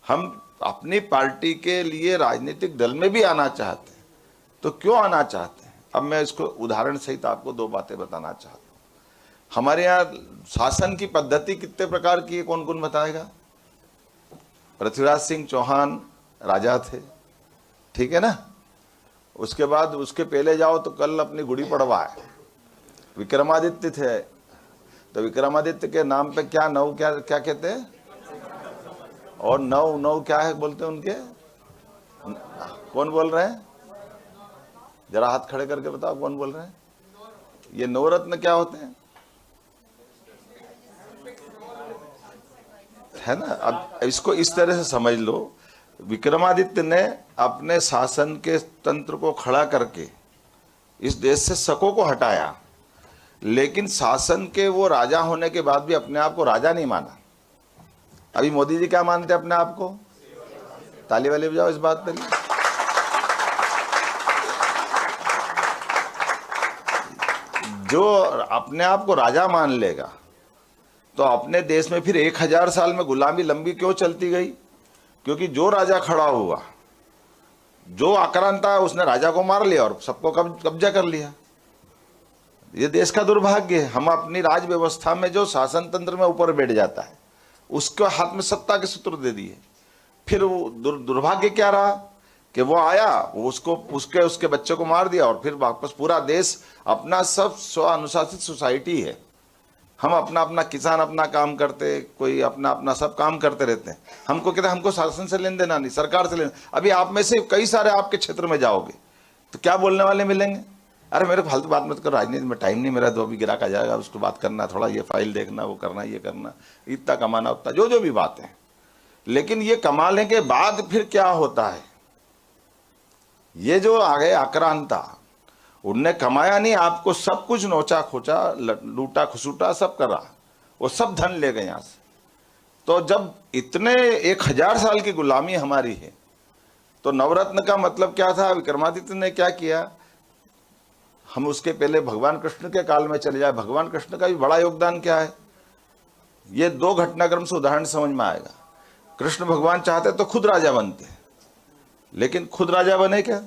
हम अपनी पार्टी के लिए राजनीतिक दल में भी आना चाहते हैं, तो क्यों आना चाहते हैं? अब मैं इसको उदाहरण सहित आपको 2 बातें बताना चाहता हूँ। हमारे यहाँ शासन की पद्धति कितने प्रकार की है, कौन कौन बताएगा? पृथ्वीराज सिंह चौहान राजा थे, ठीक है ना। उसके बाद उसके पहले जाओ तो कल अपनी गुड़ी पड़वा है, विक्रमादित्य थे। तो विक्रमादित्य के नाम पे क्या नौ, क्या क्या कहते हैं, और नौ क्या है बोलते हैं उनके? कौन बोल रहे हैं? जरा हाथ खड़े करके बताओ कौन बोल रहे हैं। ये नवरत्न क्या होते हैं, है ना। अब इसको इस तरह से समझ लो, विक्रमादित्य ने अपने शासन के तंत्र को खड़ा करके इस देश से शकों को हटाया, लेकिन शासन के वो राजा होने के बाद भी अपने आप को राजा नहीं माना। अभी मोदी जी क्या मानते हैं अपने आप को? ताली वाली बजाओ इस बात पे। जो अपने आप को राजा मान लेगा तो अपने देश में फिर 1000 साल में गुलामी लंबी क्यों चलती गई? क्योंकि जो राजा खड़ा हुआ, जो आक्रांता है, उसने राजा को मार लिया और सबको कब्जा कर लिया। ये देश का दुर्भाग्य है। हम अपनी राज व्यवस्था में जो शासन तंत्र में ऊपर बैठ जाता है, उसके हाथ में सत्ता के सूत्र दे दिए। फिर वो दुर्भाग्य क्या रहा कि वो आया, वो उसके बच्चे को मार दिया, और फिर वापस पूरा देश अपना सब स्व अनुशासित सोसाइटी है, हम अपना अपना किसान अपना काम करते, कोई अपना अपना सब काम करते रहते हैं। हमको कहते हैं हमको शासन से लेन देना नहीं, सरकार से लेना। अभी आप में से कई सारे आपके क्षेत्र में जाओगे तो क्या बोलने वाले मिलेंगे, अरे मेरे को फालतू बात मत करो, राजनीति में टाइम नहीं मेरा, तो अभी गिराक आ जाएगा, उसको बात करना, थोड़ा ये फाइल देखना, वो करना, ये करना, इतना कमाना, उतना जो भी बात है। लेकिन ये कमाने के बाद फिर क्या होता है, ये जो आगे आक्रांता, उनने कमाया नहीं, आपको सब कुछ नोचा खोचा, लूटा खसूटा सब करा, वो सब धन ले गए यहां से। तो जब इतने 1000 साल की गुलामी हमारी है, तो नवरत्न का मतलब क्या था, विक्रमादित्य ने क्या किया, हम उसके पहले भगवान कृष्ण के काल में चले जाए, भगवान कृष्ण का भी बड़ा योगदान क्या है, ये 2 घटनाक्रम से उदाहरण समझ में आएगा। कृष्ण भगवान चाहते तो खुद राजा बनते, लेकिन खुद राजा बने क्या,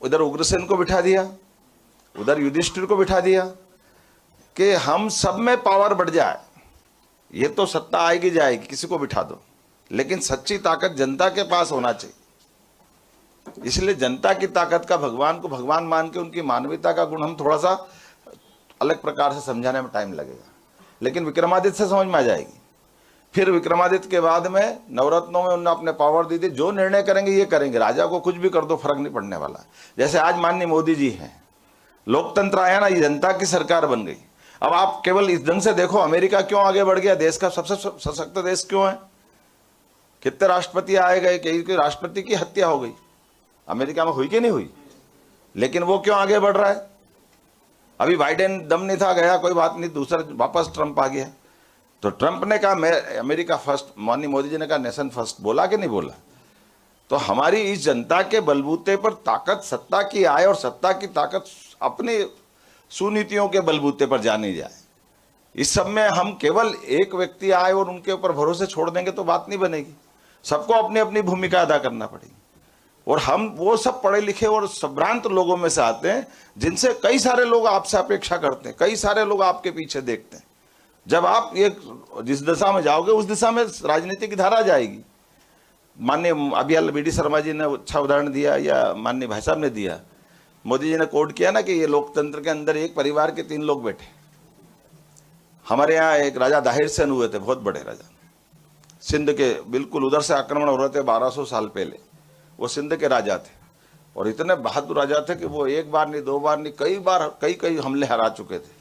उधर उग्रसेन को बिठा दिया, उधर युधिष्ठिर को बिठा दिया कि हम सब में पावर बढ़ जाए, ये तो सत्ता आएगी जाएगी, किसी को बिठा दो, लेकिन सच्ची ताकत जनता के पास होना चाहिए। इसलिए जनता की ताकत का भगवान को भगवान मान के उनकी मानवीयता का गुण हम थोड़ा सा अलग प्रकार से समझाने में टाइम लगेगा, लेकिन विक्रमादित्य से समझ में आ जाएगी। फिर विक्रमादित्य के बाद में नवरत्नों में उन्होंने अपने पावर दी थी, जो निर्णय करेंगे ये करेंगे, राजा को कुछ भी कर दो फर्क नहीं पड़ने वाला। जैसे आज माननीय मोदी जी हैं, लोकतंत्र आया ना, ये जनता की सरकार बन गई। अब आप केवल इस ढंग से देखो, अमेरिका क्यों आगे बढ़ गया, देश का सबसे सशक्त देश क्यों है, कितने राष्ट्रपति आए गए, कई राष्ट्रपति की हत्या हो गई, अमेरिका में हुई कि नहीं हुई, लेकिन वो क्यों आगे बढ़ रहा है। अभी बाइडेन दम नहीं था, गया, कोई बात नहीं, दूसरा वापस ट्रंप आ गया। तो ट्रंप ने कहा मैं अमेरिका फर्स्ट, माननीय मोदी जी ने कहा नेशन फर्स्ट, बोला कि नहीं बोला। तो हमारी इस जनता के बलबूते पर ताकत सत्ता की आए, और सत्ता की ताकत अपनी सुनीतियों के बलबूते पर जानी जाए। इस सब में हम केवल एक व्यक्ति आए और उनके ऊपर भरोसे छोड़ देंगे तो बात नहीं बनेगी, सबको अपनी अपनी भूमिका अदा करना पड़ेगी। और हम वो सब पढ़े लिखे और संभ्रांत लोगों में से आते हैं, जिनसे कई सारे लोग आपसे अपेक्षा करते हैं, कई सारे लोग आपके पीछे देखते हैं। जब आप ये जिस दिशा में जाओगे उस दिशा में राजनीति की धारा जाएगी। माननीय अभी बी डी शर्मा जी ने अच्छा उदाहरण दिया, या माननीय भाई साहब ने दिया, मोदी जी ने कोट किया ना कि ये लोकतंत्र के अंदर एक परिवार के 3 लोग बैठे। हमारे यहाँ एक राजा दाहिर सेन हुए थे, बहुत बड़े राजा, सिंध के, बिल्कुल उधर से आक्रमण हो रहे थे 1200 साल पहले, वो सिंध के राजा थे, और इतने बहादुर राजा थे कि वो 1 बार नहीं 2 बार नहीं, कई बार कई हमले हरा चुके थे।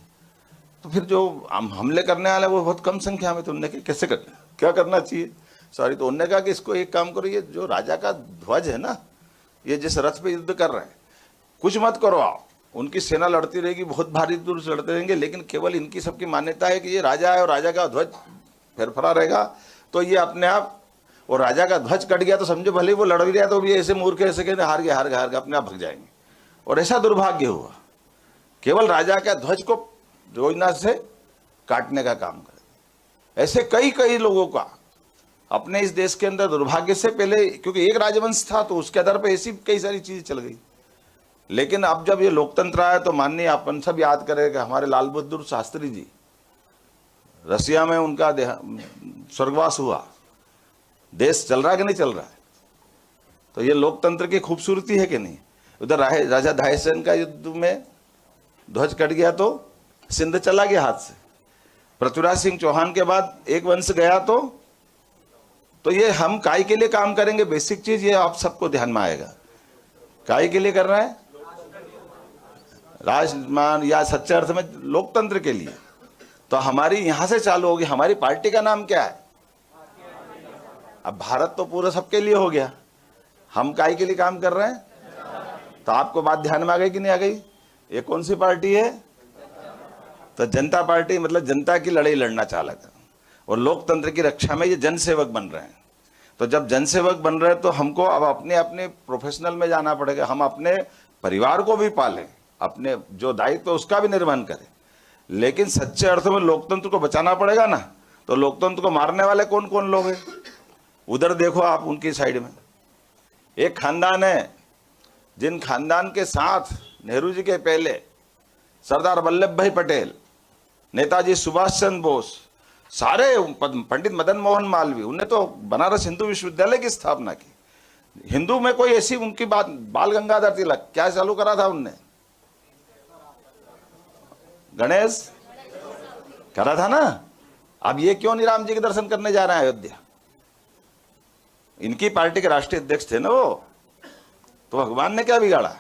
तो फिर जो हमले करने वाले वो बहुत कम संख्या में, तो उन्होंने कैसे करना, क्या करना चाहिए, सॉरी, तो उन्होंने कहा कि इसको एक काम करो, ये जो राजा का ध्वज है ना, ये जिस रथ पे युद्ध कर रहे हैं, कुछ मत करो आप, उनकी सेना लड़ती रहेगी, बहुत भारी दूर से लड़ते रहेंगे, लेकिन केवल इनकी सबकी मान्यता है कि ये राजा है और राजा का ध्वज फरफरा रहेगा, तो ये अपने आप, और राजा का ध्वज कट गया तो समझो भले वो लड़ भी रहा, तो भी ऐसे मूर्ख ऐसे कहते हार गया अपने आप भग जाएंगे। और ऐसा दुर्भाग्य हुआ, केवल राजा का ध्वज को योजना से काटने का काम करे। ऐसे कई लोगों का अपने इस देश के अंदर दुर्भाग्य से, पहले क्योंकि एक राजवंश था तो उसके आधार पर ऐसी कई सारी चीजें चल गई, लेकिन अब जब ये लोकतंत्र आया तो माननीय अपन सब याद करें कि हमारे लाल बहादुर शास्त्री जी, रसिया में उनका स्वर्गवास हुआ, देश चल रहा है कि नहीं चल रहा है। तो ये लोकतंत्र की खूबसूरती है कि नहीं। उधर राजा दाहिर सेन का युद्ध में ध्वज कट गया तो सिंध चला गया हाथ से। पृथ्वीराज सिंह चौहान के बाद एक वंश गया तो ये हम काय के लिए काम करेंगे, बेसिक चीज ये आप सबको ध्यान में आएगा। काय के लिए कर रहा है, राजमान या सच्चे अर्थ में लोकतंत्र के लिए। तो हमारी यहां से चालू होगी। हमारी पार्टी का नाम क्या है? अब भारत तो पूरा सबके लिए हो गया, हम काय के लिए काम कर रहे हैं। तो आपको बात ध्यान में आ गई कि नहीं आ गई? ये कौन सी पार्टी है? तो जनता पार्टी, मतलब जनता की लड़ाई लड़ना चालक है और लोकतंत्र की रक्षा में ये जनसेवक बन रहे हैं। तो जब जनसेवक बन रहे हैं तो हमको अब अपने अपने प्रोफेशनल में जाना पड़ेगा। हम अपने परिवार को भी पालें, अपने जो दायित्व उसका भी निर्वहन करें, लेकिन सच्चे अर्थों में लोकतंत्र को बचाना पड़ेगा ना। तो लोकतंत्र को मारने वाले कौन कौन लोग हैं? उधर देखो आप, उनकी साइड में एक खानदान है, जिन खानदान के साथ नेहरू जी के पहले सरदार वल्लभ भाई पटेल, नेताजी सुभाष चंद्र बोस, सारे पंडित मदन मोहन मालवीय, उन्हें तो बनारस हिंदू विश्वविद्यालय की स्थापना की। हिंदू में कोई ऐसी उनकी बात, बाल गंगाधर तिलक क्या चालू करा था उनने? गणेश करा था ना। अब ये क्यों नहीं राम जी के दर्शन करने जा रहे हैं अयोध्या? इनकी पार्टी के राष्ट्रीय अध्यक्ष थे ना वो, तो भगवान ने क्या बिगाड़ा?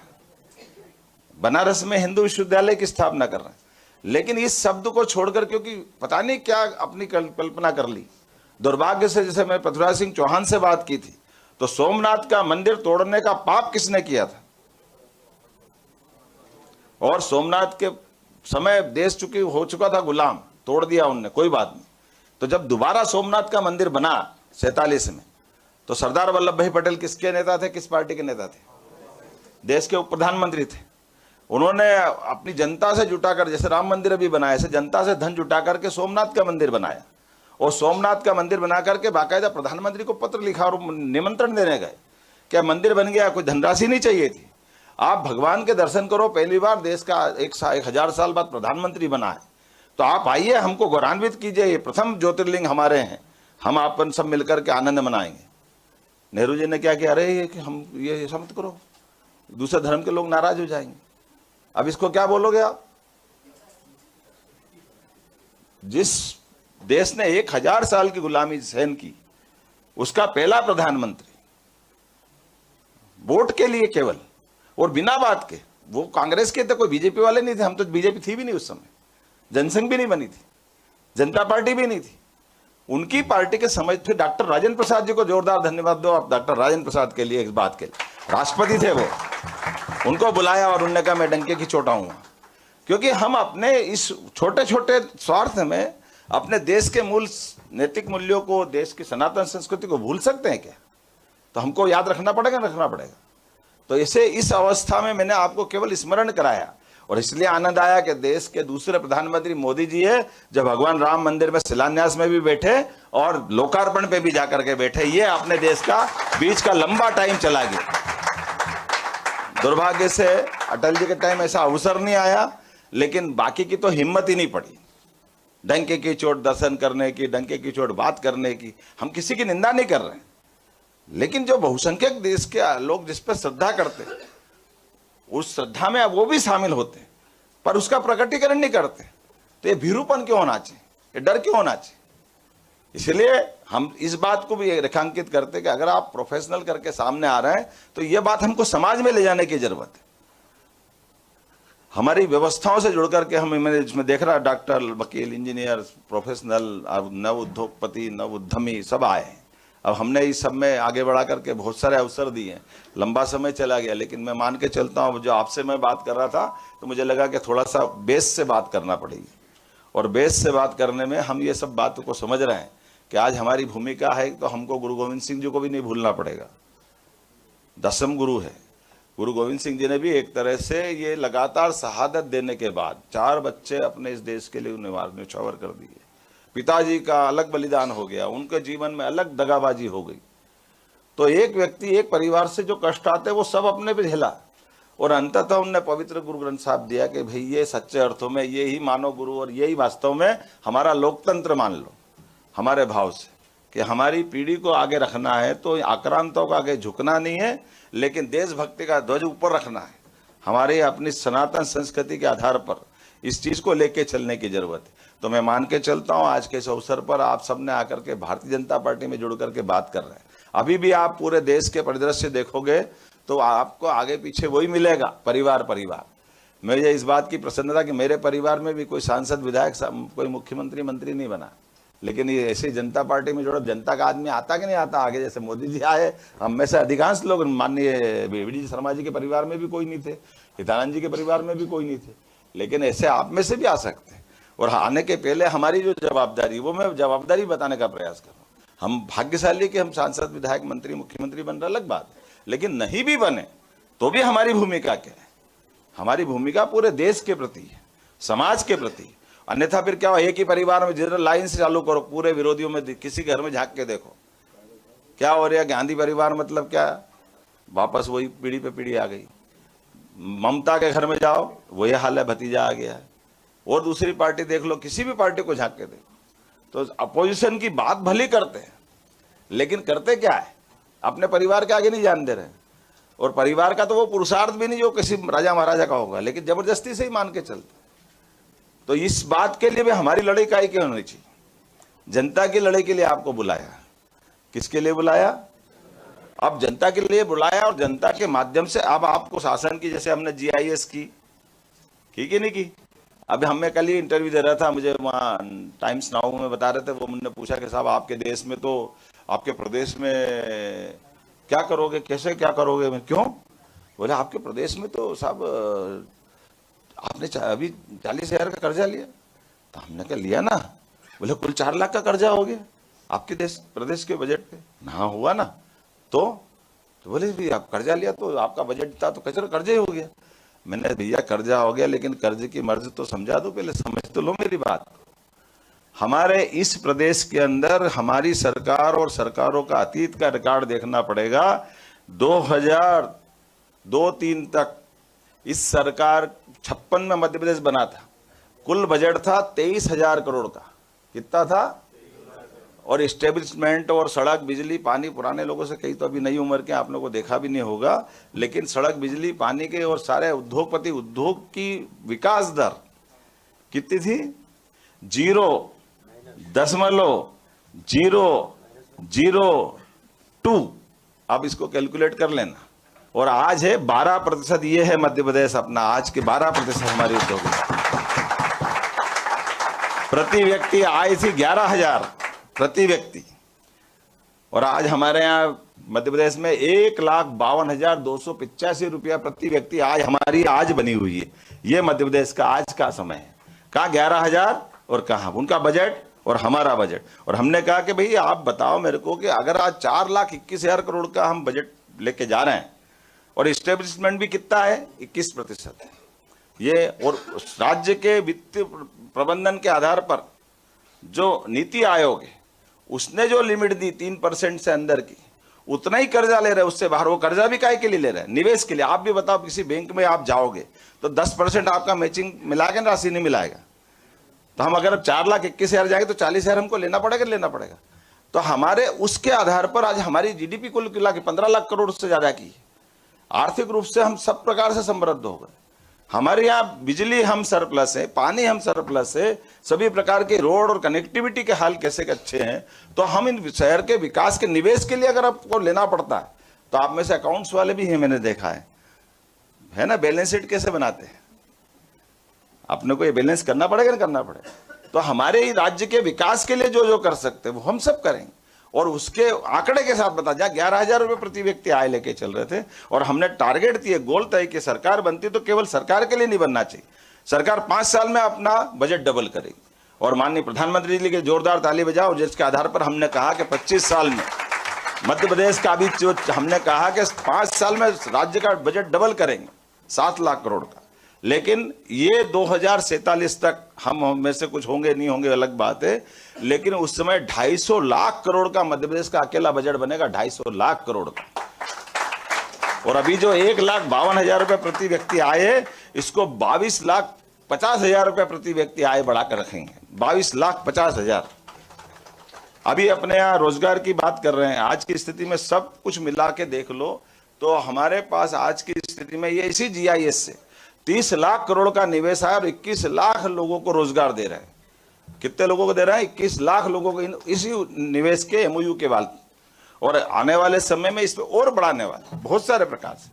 बनारस में हिंदू विश्वविद्यालय की स्थापना कर रहे हैं, लेकिन इस शब्द को छोड़कर, क्योंकि पता नहीं क्या अपनी कल्पना कर ली। दुर्भाग्य से, जैसे मैं पृथ्वीराज सिंह चौहान से बात की थी, तो सोमनाथ का मंदिर तोड़ने का पाप किसने किया था? और सोमनाथ के समय देश हो चुका था गुलाम, तोड़ दिया उनने, कोई बात नहीं। तो जब दोबारा सोमनाथ का मंदिर बना 47 में, तो सरदार वल्लभ भाई पटेल किसके नेता थे, किस पार्टी के नेता थे? देश के उप प्रधानमंत्री थे। उन्होंने अपनी जनता से जुटाकर, जैसे राम मंदिर अभी बनाया, ऐसे जनता से धन जुटा करके सोमनाथ का मंदिर बनाया, और सोमनाथ का मंदिर बना करके बाकायदा प्रधानमंत्री को पत्र लिखा और निमंत्रण देने गए। क्या मंदिर बन गया? कोई धनराशि नहीं चाहिए थी। आप भगवान के दर्शन करो, पहली बार देश का 1000 साल बाद प्रधानमंत्री बना है, तो आप आइए, हमको गौरवान्वित कीजिए, ये प्रथम ज्योतिर्लिंग हमारे हैं, हम अपन सब मिलकर के आनंद मनाएंगे। नेहरू जी ने क्या किया? अरे ये कि हम ये मत करो, दूसरे धर्म के लोग नाराज हो जाएंगे। अब इसको क्या बोलोगे आप? जिस देश ने 1000 साल की गुलामी सहन की, उसका पहला प्रधानमंत्री वोट के लिए केवल, और बिना बात के, वो कांग्रेस के थे, कोई बीजेपी वाले नहीं थे, हम तो बीजेपी थी भी नहीं उस समय, जनसंघ भी नहीं बनी थी, जनता पार्टी भी नहीं थी, उनकी पार्टी के समझ थे। डॉक्टर राजेंद्र प्रसाद जी को जोरदार धन्यवाद दो आप, डॉक्टर राजेंद्र प्रसाद के लिए, इस बात के लिए। राष्ट्रपति थे वो, उनको बुलाया और उन्होंने कहा मैं डंके की चोट आऊंगा। क्योंकि हम अपने इस छोटे छोटे स्वार्थ में अपने देश के मूल नैतिक मूल्यों को, देश की सनातन संस्कृति को भूल सकते हैं क्या? तो हमको याद रखना पड़ेगा। तो इसे इस अवस्था में मैंने आपको केवल स्मरण कराया, और इसलिए आनंद आया कि देश के दूसरे प्रधानमंत्री मोदी जी है, जब भगवान राम मंदिर में शिलान्यास में भी बैठे और लोकार्पण पे भी जाकर के बैठे। ये अपने देश का बीच का लंबा टाइम चला गया। दुर्भाग्य से अटल जी के टाइम ऐसा अवसर नहीं आया, लेकिन बाकी की तो हिम्मत ही नहीं पड़ी डंके की चोट दर्शन करने की, डंके की चोट बात करने की। हम किसी की निंदा नहीं कर रहे हैं, लेकिन जो बहुसंख्यक देश के लोग जिस पर श्रद्धा करते, उस श्रद्धा में वो भी शामिल होते, पर उसका प्रकटीकरण नहीं करते। तो ये भीरूपन क्यों होना चाहिए? ये डर क्यों होना चाहिए? इसलिए हम इस बात को भी रेखांकित करते कि अगर आप प्रोफेशनल करके सामने आ रहे हैं, तो ये बात हमको समाज में ले जाने की जरूरत है। हमारी व्यवस्थाओं से जुड़ करके मैंने इसमें देख रहा, डॉक्टर, वकील, इंजीनियर, प्रोफेशनल, नव उद्योगपति, नव उद्यमी सब आए हैं। अब हमने इस सब में आगे बढ़ा करके बहुत सारे अवसर दिए हैं। लंबा समय चला गया, लेकिन मैं मान के चलता हूँ, जो आपसे मैं बात कर रहा था, तो मुझे लगा कि थोड़ा सा बेस से बात करना पड़ेगी, और बेस से बात करने में हम ये सब बातों को समझ रहे हैं कि आज हमारी भूमिका है, तो हमको गुरु गोविंद सिंह जी को भी नहीं भूलना पड़ेगा। 10वें गुरु है गुरु गोविंद सिंह जी ने भी एक तरह से ये लगातार शहादत देने के बाद 4 बच्चे अपने इस देश के लिए न्यौछावर कर दिए। पिताजी का अलग बलिदान हो गया, उनके जीवन में अलग दगाबाजी हो गई। तो एक व्यक्ति, एक परिवार से जो कष्ट आते वो सब अपने पे झेला, और अंततः उनने पवित्र गुरु ग्रंथ साहब दिया कि भाई ये सच्चे अर्थों में ये ही मानो गुरु, और यही वास्तव में हमारा लोकतंत्र मान लो, हमारे भाव से कि हमारी पीढ़ी को आगे रखना है, तो आक्रांतों को आगे झुकना नहीं है, लेकिन देशभक्ति का ध्वज ऊपर रखना है। हमारे अपनी सनातन संस्कृति के आधार पर इस चीज को लेके चलने की जरूरत है। तो मैं मान के चलता हूं, आज के इस अवसर पर आप सबने आकर के भारतीय जनता पार्टी में जुड़ करके बात कर रहे हैं। अभी भी आप पूरे देश के परिदृश्य देखोगे तो आपको आगे पीछे वही मिलेगा, परिवार। मुझे इस बात की प्रसन्नता कि मेरे परिवार में भी कोई सांसद, विधायक, कोई मुख्यमंत्री, मंत्री नहीं बना, लेकिन ये ऐसे जनता पार्टी में जोड़ो, जनता का आदमी आता कि नहीं आता आगे, जैसे मोदी जी आए, हम में से अधिकांश लोग, माननीय वी.डी. शर्मा जी के परिवार में भी कोई नहीं थे, हितानंद जी के परिवार में भी कोई नहीं थे, लेकिन ऐसे आप में से भी आ सकते हैं। और आने के पहले हमारी जो जवाबदारी, वो मैं जवाबदारी बताने का प्रयास कर रहा हूँ। हम भाग्यशाली कि हम सांसद, विधायक, मंत्री, मुख्यमंत्री बन रहे, अलग बात है, लेकिन नहीं भी बने तो भी हमारी भूमिका क्या है? हमारी भूमिका पूरे देश के प्रति है, समाज के प्रति। अन्यथा फिर क्या हो, एक ही परिवार में जिधर लाइन से चालू करो, पूरे विरोधियों में किसी घर में झांक के देखो क्या हो रहा है। गांधी परिवार मतलब क्या, वापस वही पीढ़ी पे पीढ़ी आ गई। ममता के घर में जाओ, वही हाल है, भतीजा आ गया है। और दूसरी पार्टी देख लो, किसी भी पार्टी को झांक के देखो, तो अपोजिशन की बात भली करते हैं, लेकिन करते क्या है, अपने परिवार के आगे नहीं जान दे रहे। और परिवार का तो वो पुरुषार्थ भी नहीं जो किसी राजा महाराजा का होगा, लेकिन जबरदस्ती से ही मान के चलते। तो इस बात के लिए भी हमारी लड़ाई काहे की होनी चाहिए? जनता की लड़ाई के लिए आपको बुलाया। किसके लिए बुलाया? अब जनता के लिए बुलाया और जनता के माध्यम से अब आपको शासन की, जैसे हमने GIS की कि नहीं की? अभी हमें कल ही इंटरव्यू दे रहा था, मुझे वहाँ टाइम्स नाउ में बता रहे थे, वो मुझे पूछा कि साहब आपके देश में तो, आपके प्रदेश में क्या करोगे, कैसे क्या करोगे? मैं क्यों? बोले आपके प्रदेश में तो साहब आपने अभी 40,000 का कर्जा लिया। तो हमने कहा लिया ना। बोले कुल 4 लाख का कर्जा हो गया आपके प्रदेश के बजट पे। ना हुआ ना। तो बोले भी आप कर्जा लिया तो आपका बजट था तो कर्जा ही हो गया। मैंने भैया कर्जा हो गया, लेकिन कर्ज की मर्ज तो समझा दो, पहले समझ तो लो मेरी बात। हमारे इस प्रदेश के अंदर हमारी सरकार और सरकारों का अतीत का रिकॉर्ड देखना पड़ेगा। 2002-03 तक इस सरकार 56 में मध्य प्रदेश बना था, कुल बजट था 23,000 करोड़ का। कितना था? और एस्टेब्लिशमेंट और सड़क, बिजली, पानी, पुराने लोगों से कई तो अभी नई उम्र के आप लोगों को देखा भी नहीं होगा, लेकिन सड़क, बिजली, पानी के और सारे उद्योगपति, उद्योग की विकास दर कितनी थी? 0.002। अब इसको कैलकुलेट कर लेना। और आज है 12%। ये है मध्य प्रदेश अपना, आज के 12% हमारी उद्योग। प्रति व्यक्ति आय थी 11,000 प्रति व्यक्ति, और आज हमारे यहाँ मध्य प्रदेश में 1,52,285 रुपया प्रति व्यक्ति आज हमारी आज बनी हुई है। ये मध्य प्रदेश का आज का समय है। कहाँ 11,000 और कहाँ उनका बजट और हमारा बजट। और हमने कहा कि भाई आप बताओ मेरे को कि अगर आज 4,21,000 करोड़ का हम बजट लेके जा रहे हैं और इस्टेब्लिशमेंट भी कितना है? 21% है ये। और राज्य के वित्त प्रबंधन के आधार पर जो नीति आयोग है उसने जो लिमिट दी 3% से अंदर की, उतना ही कर्जा ले रहे हैं, उससे बाहर। वो कर्जा भी काहे के लिए ले रहे हैं? निवेश के लिए। आप भी बताओ, किसी बैंक में आप जाओगे तो 10% आपका मैचिंग मिलाएगा, राशि नहीं मिलाएगा। तो हम अगर 4,21,000 जाएंगे तो 40,000 हमको लेना पड़ेगा। तो हमारे उसके आधार पर आज हमारी GDP कुल मिला के 15 लाख करोड़ से ज्यादा की। आर्थिक रूप से हम सब प्रकार से समृद्ध हो गए। हमारे यहाँ बिजली हम सरप्लस है, पानी हम सरप्लस है, सभी प्रकार के रोड और कनेक्टिविटी के हाल कैसे अच्छे हैं। तो हम इन शहर के विकास के निवेश के लिए अगर आपको लेना पड़ता है तो आप में से अकाउंट्स वाले भी हैं, मैंने देखा है ना, बैलेंस शीट कैसे बनाते हैं। अपने को ये बैलेंस करना पड़ेगा ना, करना पड़ेगा। तो हमारे ही राज्य के विकास के लिए जो जो कर सकते हैं वो हम सब करेंगे। और उसके आंकड़े के साथ बता, जहाँ 11,000 रुपये प्रति व्यक्ति आय लेके चल रहे थे, और हमने टारगेट दिए, गोल तय कि सरकार बनती तो केवल सरकार के लिए नहीं बनना चाहिए, सरकार 5 साल में अपना बजट डबल करेगी। और माननीय प्रधानमंत्री जी के जोरदार ताली बजाओ, जिसके आधार पर हमने कहा कि 25 साल में मध्य प्रदेश का भी जो हमने कहा कि 5 साल में राज्य का बजट डबल करेंगे, 7 लाख करोड़ का। लेकिन ये 2047 तक हम में से कुछ होंगे नहीं होंगे अलग बात है, लेकिन उस समय 250 लाख करोड़ का मध्य प्रदेश का अकेला बजट बनेगा, 250 लाख करोड़ का। और अभी जो 1,52,000 रुपये प्रति व्यक्ति आए, इसको 22,50,000 रुपये प्रति व्यक्ति आय बढ़ाकर रखेंगे, 22,50,000। अभी अपने यहाँ रोजगार की बात कर रहे हैं। आज की स्थिति में सब कुछ मिला के देख लो तो हमारे पास आज की स्थिति में ये इसी GIS से 30 लाख करोड़ का निवेश है और 21 लाख लोगों को रोजगार दे रहे हैं। कितने लोगों को दे रहे हैं? 21 लाख लोगों को इसी निवेश के MOU के बाद, और आने वाले समय में इस पर और बढ़ाने वाले बहुत सारे प्रकार से।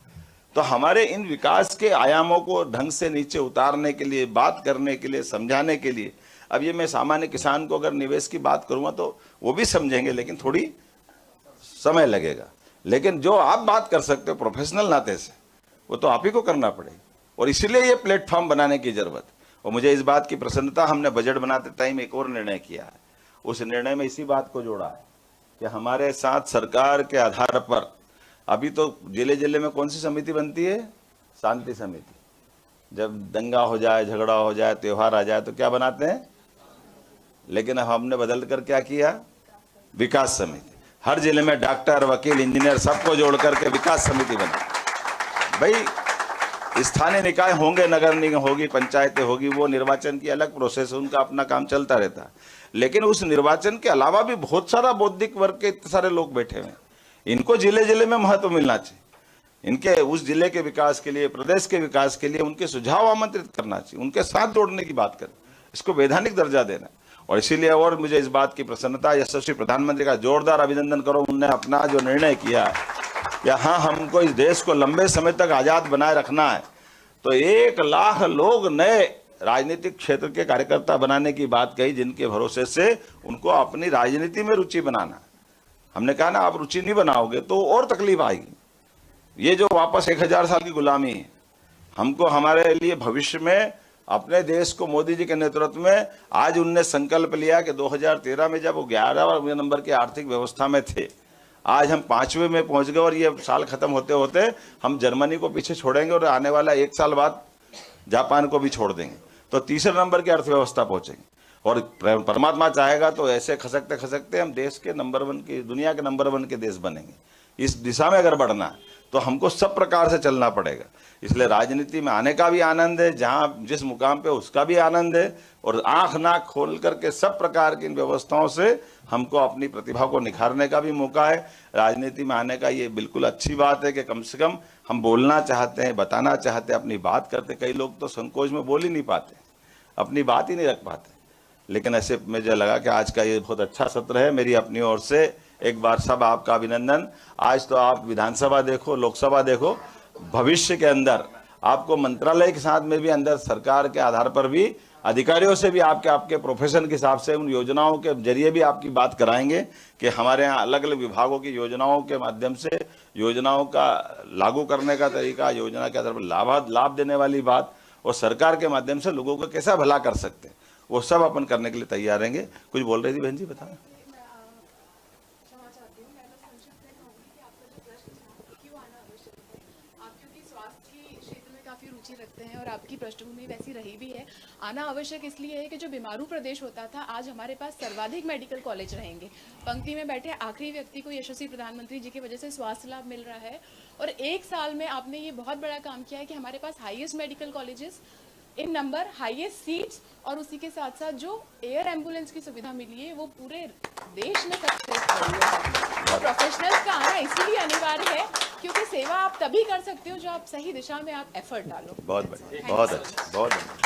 तो हमारे इन विकास के आयामों को ढंग से नीचे उतारने के लिए, बात करने के लिए, समझाने के लिए, अब ये मैं सामान्य किसान को अगर निवेश की बात करूंगा तो वो भी समझेंगे, लेकिन थोड़ी समय लगेगा। लेकिन जो आप बात कर सकते हो प्रोफेशनल नाते से, वो तो आप ही को करना पड़ेगा। और इसीलिए ये प्लेटफॉर्म बनाने की जरूरत। और मुझे इस बात की प्रसन्नता, हमने बजट बनाते टाइम एक और निर्णय किया है। उस निर्णय में इसी बात को जोड़ा है कि हमारे साथ सरकार के आधार पर, अभी तो जिले जिले में कौन सी समिति बनती है? शांति समिति। जब दंगा हो जाए, झगड़ा हो जाए, त्योहार आ जाए तो क्या बनाते हैं? लेकिन अब हमने बदल कर क्या किया? विकास समिति। हर जिले में डॉक्टर, वकील, इंजीनियर सबको जोड़ करके विकास समिति बना। भाई स्थानीय निकाय होंगे, नगर निगम होगी, पंचायतें होगी, वो निर्वाचन की अलग प्रोसेस है, उनका अपना काम चलता रहता है। लेकिन उस निर्वाचन के अलावा भी बहुत सारा बौद्धिक वर्ग के इतने सारे लोग बैठे हुए हैं, इनको जिले जिले में महत्व मिलना चाहिए। इनके उस जिले के विकास के लिए, प्रदेश के विकास के लिए उनके सुझाव आमंत्रित करना चाहिए, उनके साथ जोड़ने की बात करें। इसको वैधानिक दर्जा देना है। और इसीलिए और मुझे इस बात की प्रसन्नता, यशस्वी प्रधानमंत्री का जोरदार अभिनंदन करो। उन्होंने अपना जो निर्णय किया है कि हाँ, हमको इस देश को लंबे समय तक आज़ाद बनाए रखना है, तो 1 लाख लोग नए राजनीतिक क्षेत्र के कार्यकर्ता बनाने की बात कही, जिनके भरोसे से उनको अपनी राजनीति में रुचि बनाना। हमने कहा ना, आप रुचि नहीं बनाओगे तो और तकलीफ आएगी। ये जो वापस 1000 साल की गुलामी है, हमको हमारे लिए भविष्य में अपने देश को मोदी जी के नेतृत्व में आज उनने संकल्प लिया कि 2013 में जब वो 11वें नंबर की आर्थिक व्यवस्था में थे, आज हम 5वें में पहुंच गए और ये साल खत्म होते होते हम जर्मनी को पीछे छोड़ेंगे और आने वाला 1 साल बाद जापान को भी छोड़ देंगे, तो 3रे नंबर की अर्थव्यवस्था पहुंचेंगे। और परमात्मा चाहेगा तो ऐसे खसकते खसकते हम देश के नंबर 1 की, दुनिया के नंबर 1 के देश बनेंगे। इस दिशा में अगर बढ़ना है तो हमको सब प्रकार से चलना पड़ेगा। इसलिए राजनीति में आने का भी आनंद है, जहां जिस मुकाम पे उसका भी आनंद है, और आंख नाक खोल करके सब प्रकार की इन व्यवस्थाओं से हमको अपनी प्रतिभा को निखारने का भी मौका है। राजनीति में आने का ये बिल्कुल अच्छी बात है कि कम से कम हम बोलना चाहते हैं, बताना चाहते हैं, अपनी बात करते। कई लोग तो संकोच में बोल ही नहीं पाते, अपनी बात ही नहीं रख पाते। लेकिन ऐसे मुझे लगा कि आज का ये बहुत अच्छा सत्र है। मेरी अपनी ओर से एक बार सब आपका अभिनंदन। आज तो आप विधानसभा देखो, लोकसभा देखो, भविष्य के अंदर आपको मंत्रालय के साथ में भी अंदर सरकार के आधार पर भी अधिकारियों से भी आपके प्रोफेशन के हिसाब से उन योजनाओं के जरिए भी आपकी बात कराएंगे कि हमारे यहाँ अलग अलग विभागों की योजनाओं के माध्यम से योजनाओं का लागू करने का तरीका, योजना के आधार पर लाभ देने वाली बात, और सरकार के माध्यम से लोगों को कैसा भला कर सकते हैं, वो सब अपन करने के लिए तैयार रहेंगे। कुछ बोल रही थी बहन जी, बताना।
रखते हैं और आपकी पृष्ठभूमि वैसी रही भी है। आना आवश्यक इसलिए है कि जो बीमारू प्रदेश होता था, आज हमारे पास सर्वाधिक मेडिकल कॉलेज रहेंगे। पंक्ति में बैठे आखिरी व्यक्ति को यशस्वी प्रधानमंत्री जी की वजह से स्वास्थ्य लाभ मिल रहा है, और 1 साल में आपने ये बहुत बड़ा काम किया है कि हमारे पास highest medical colleges in number, highest seats, और उसी के साथ साथ जो एयर एम्बुलेंस की सुविधा मिली है वो पूरे देश में सबसे है। प्रोफेशनल्स का आना इसीलिए अनिवार्य है क्योंकि सेवा आप तभी कर सकते हो जो आप सही दिशा में आप एफर्ट डालो।
बहुत बढ़िया, बहुत अच्छा, बहुत बढ़िया।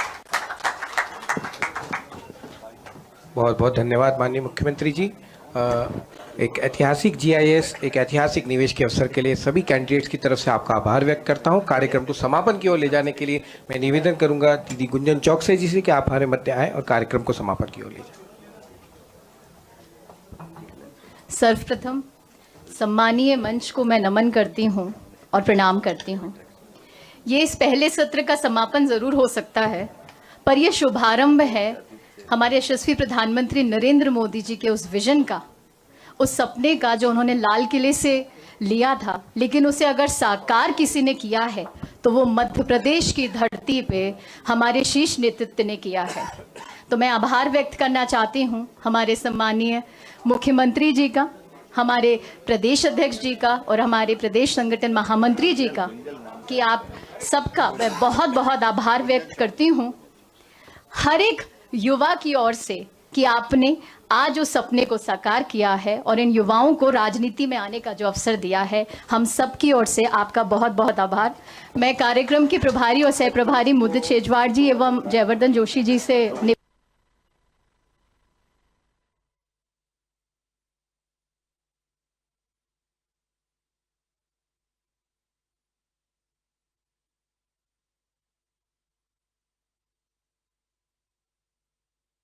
बहुत बहुत धन्यवाद माननीय मुख्यमंत्री जी। एक ऐतिहासिक GIS, एक ऐतिहासिक निवेश के अवसर के लिए सभी कैंडिडेट्स की तरफ से आपका आभार व्यक्त करता हूं। कार्यक्रम को समापन की ओर ले जाने के लिए मैं निवेदन करूंगा दीदी गुंजन चौकसे जी से कि आप हमारे मध्य आए और कार्यक्रम को समापन की ओर ले जाएं।
सर्वप्रथम सम्मानीय मंच को मैं नमन करती हूं और प्रणाम करती हूं। ये इस पहले सत्र का समापन ज़रूर हो सकता है, पर यह शुभारंभ है हमारे यशस्वी प्रधानमंत्री नरेंद्र मोदी जी के उस विजन का, उस सपने का जो उन्होंने लाल किले से लिया था, लेकिन उसे अगर साकार किसी ने किया है तो वो मध्य प्रदेश की धरती पे हमारे शीर्ष नेतृत्व ने किया है। तो मैं आभार व्यक्त करना चाहती हूँ हमारे सम्मानीय मुख्यमंत्री जी का, हमारे प्रदेश अध्यक्ष जी का और हमारे प्रदेश संगठन महामंत्री जी का, कि आप सबका मैं बहुत बहुत आभार व्यक्त करती हूँ हर एक युवा की ओर से कि आपने आज उस सपने को साकार किया है और इन युवाओं को राजनीति में आने का जो अवसर दिया है। हम सब की ओर से आपका बहुत बहुत आभार। मैं कार्यक्रम के प्रभारी और सह प्रभारी मुदित शेजवार जी एवं जयवर्धन जोशी जी से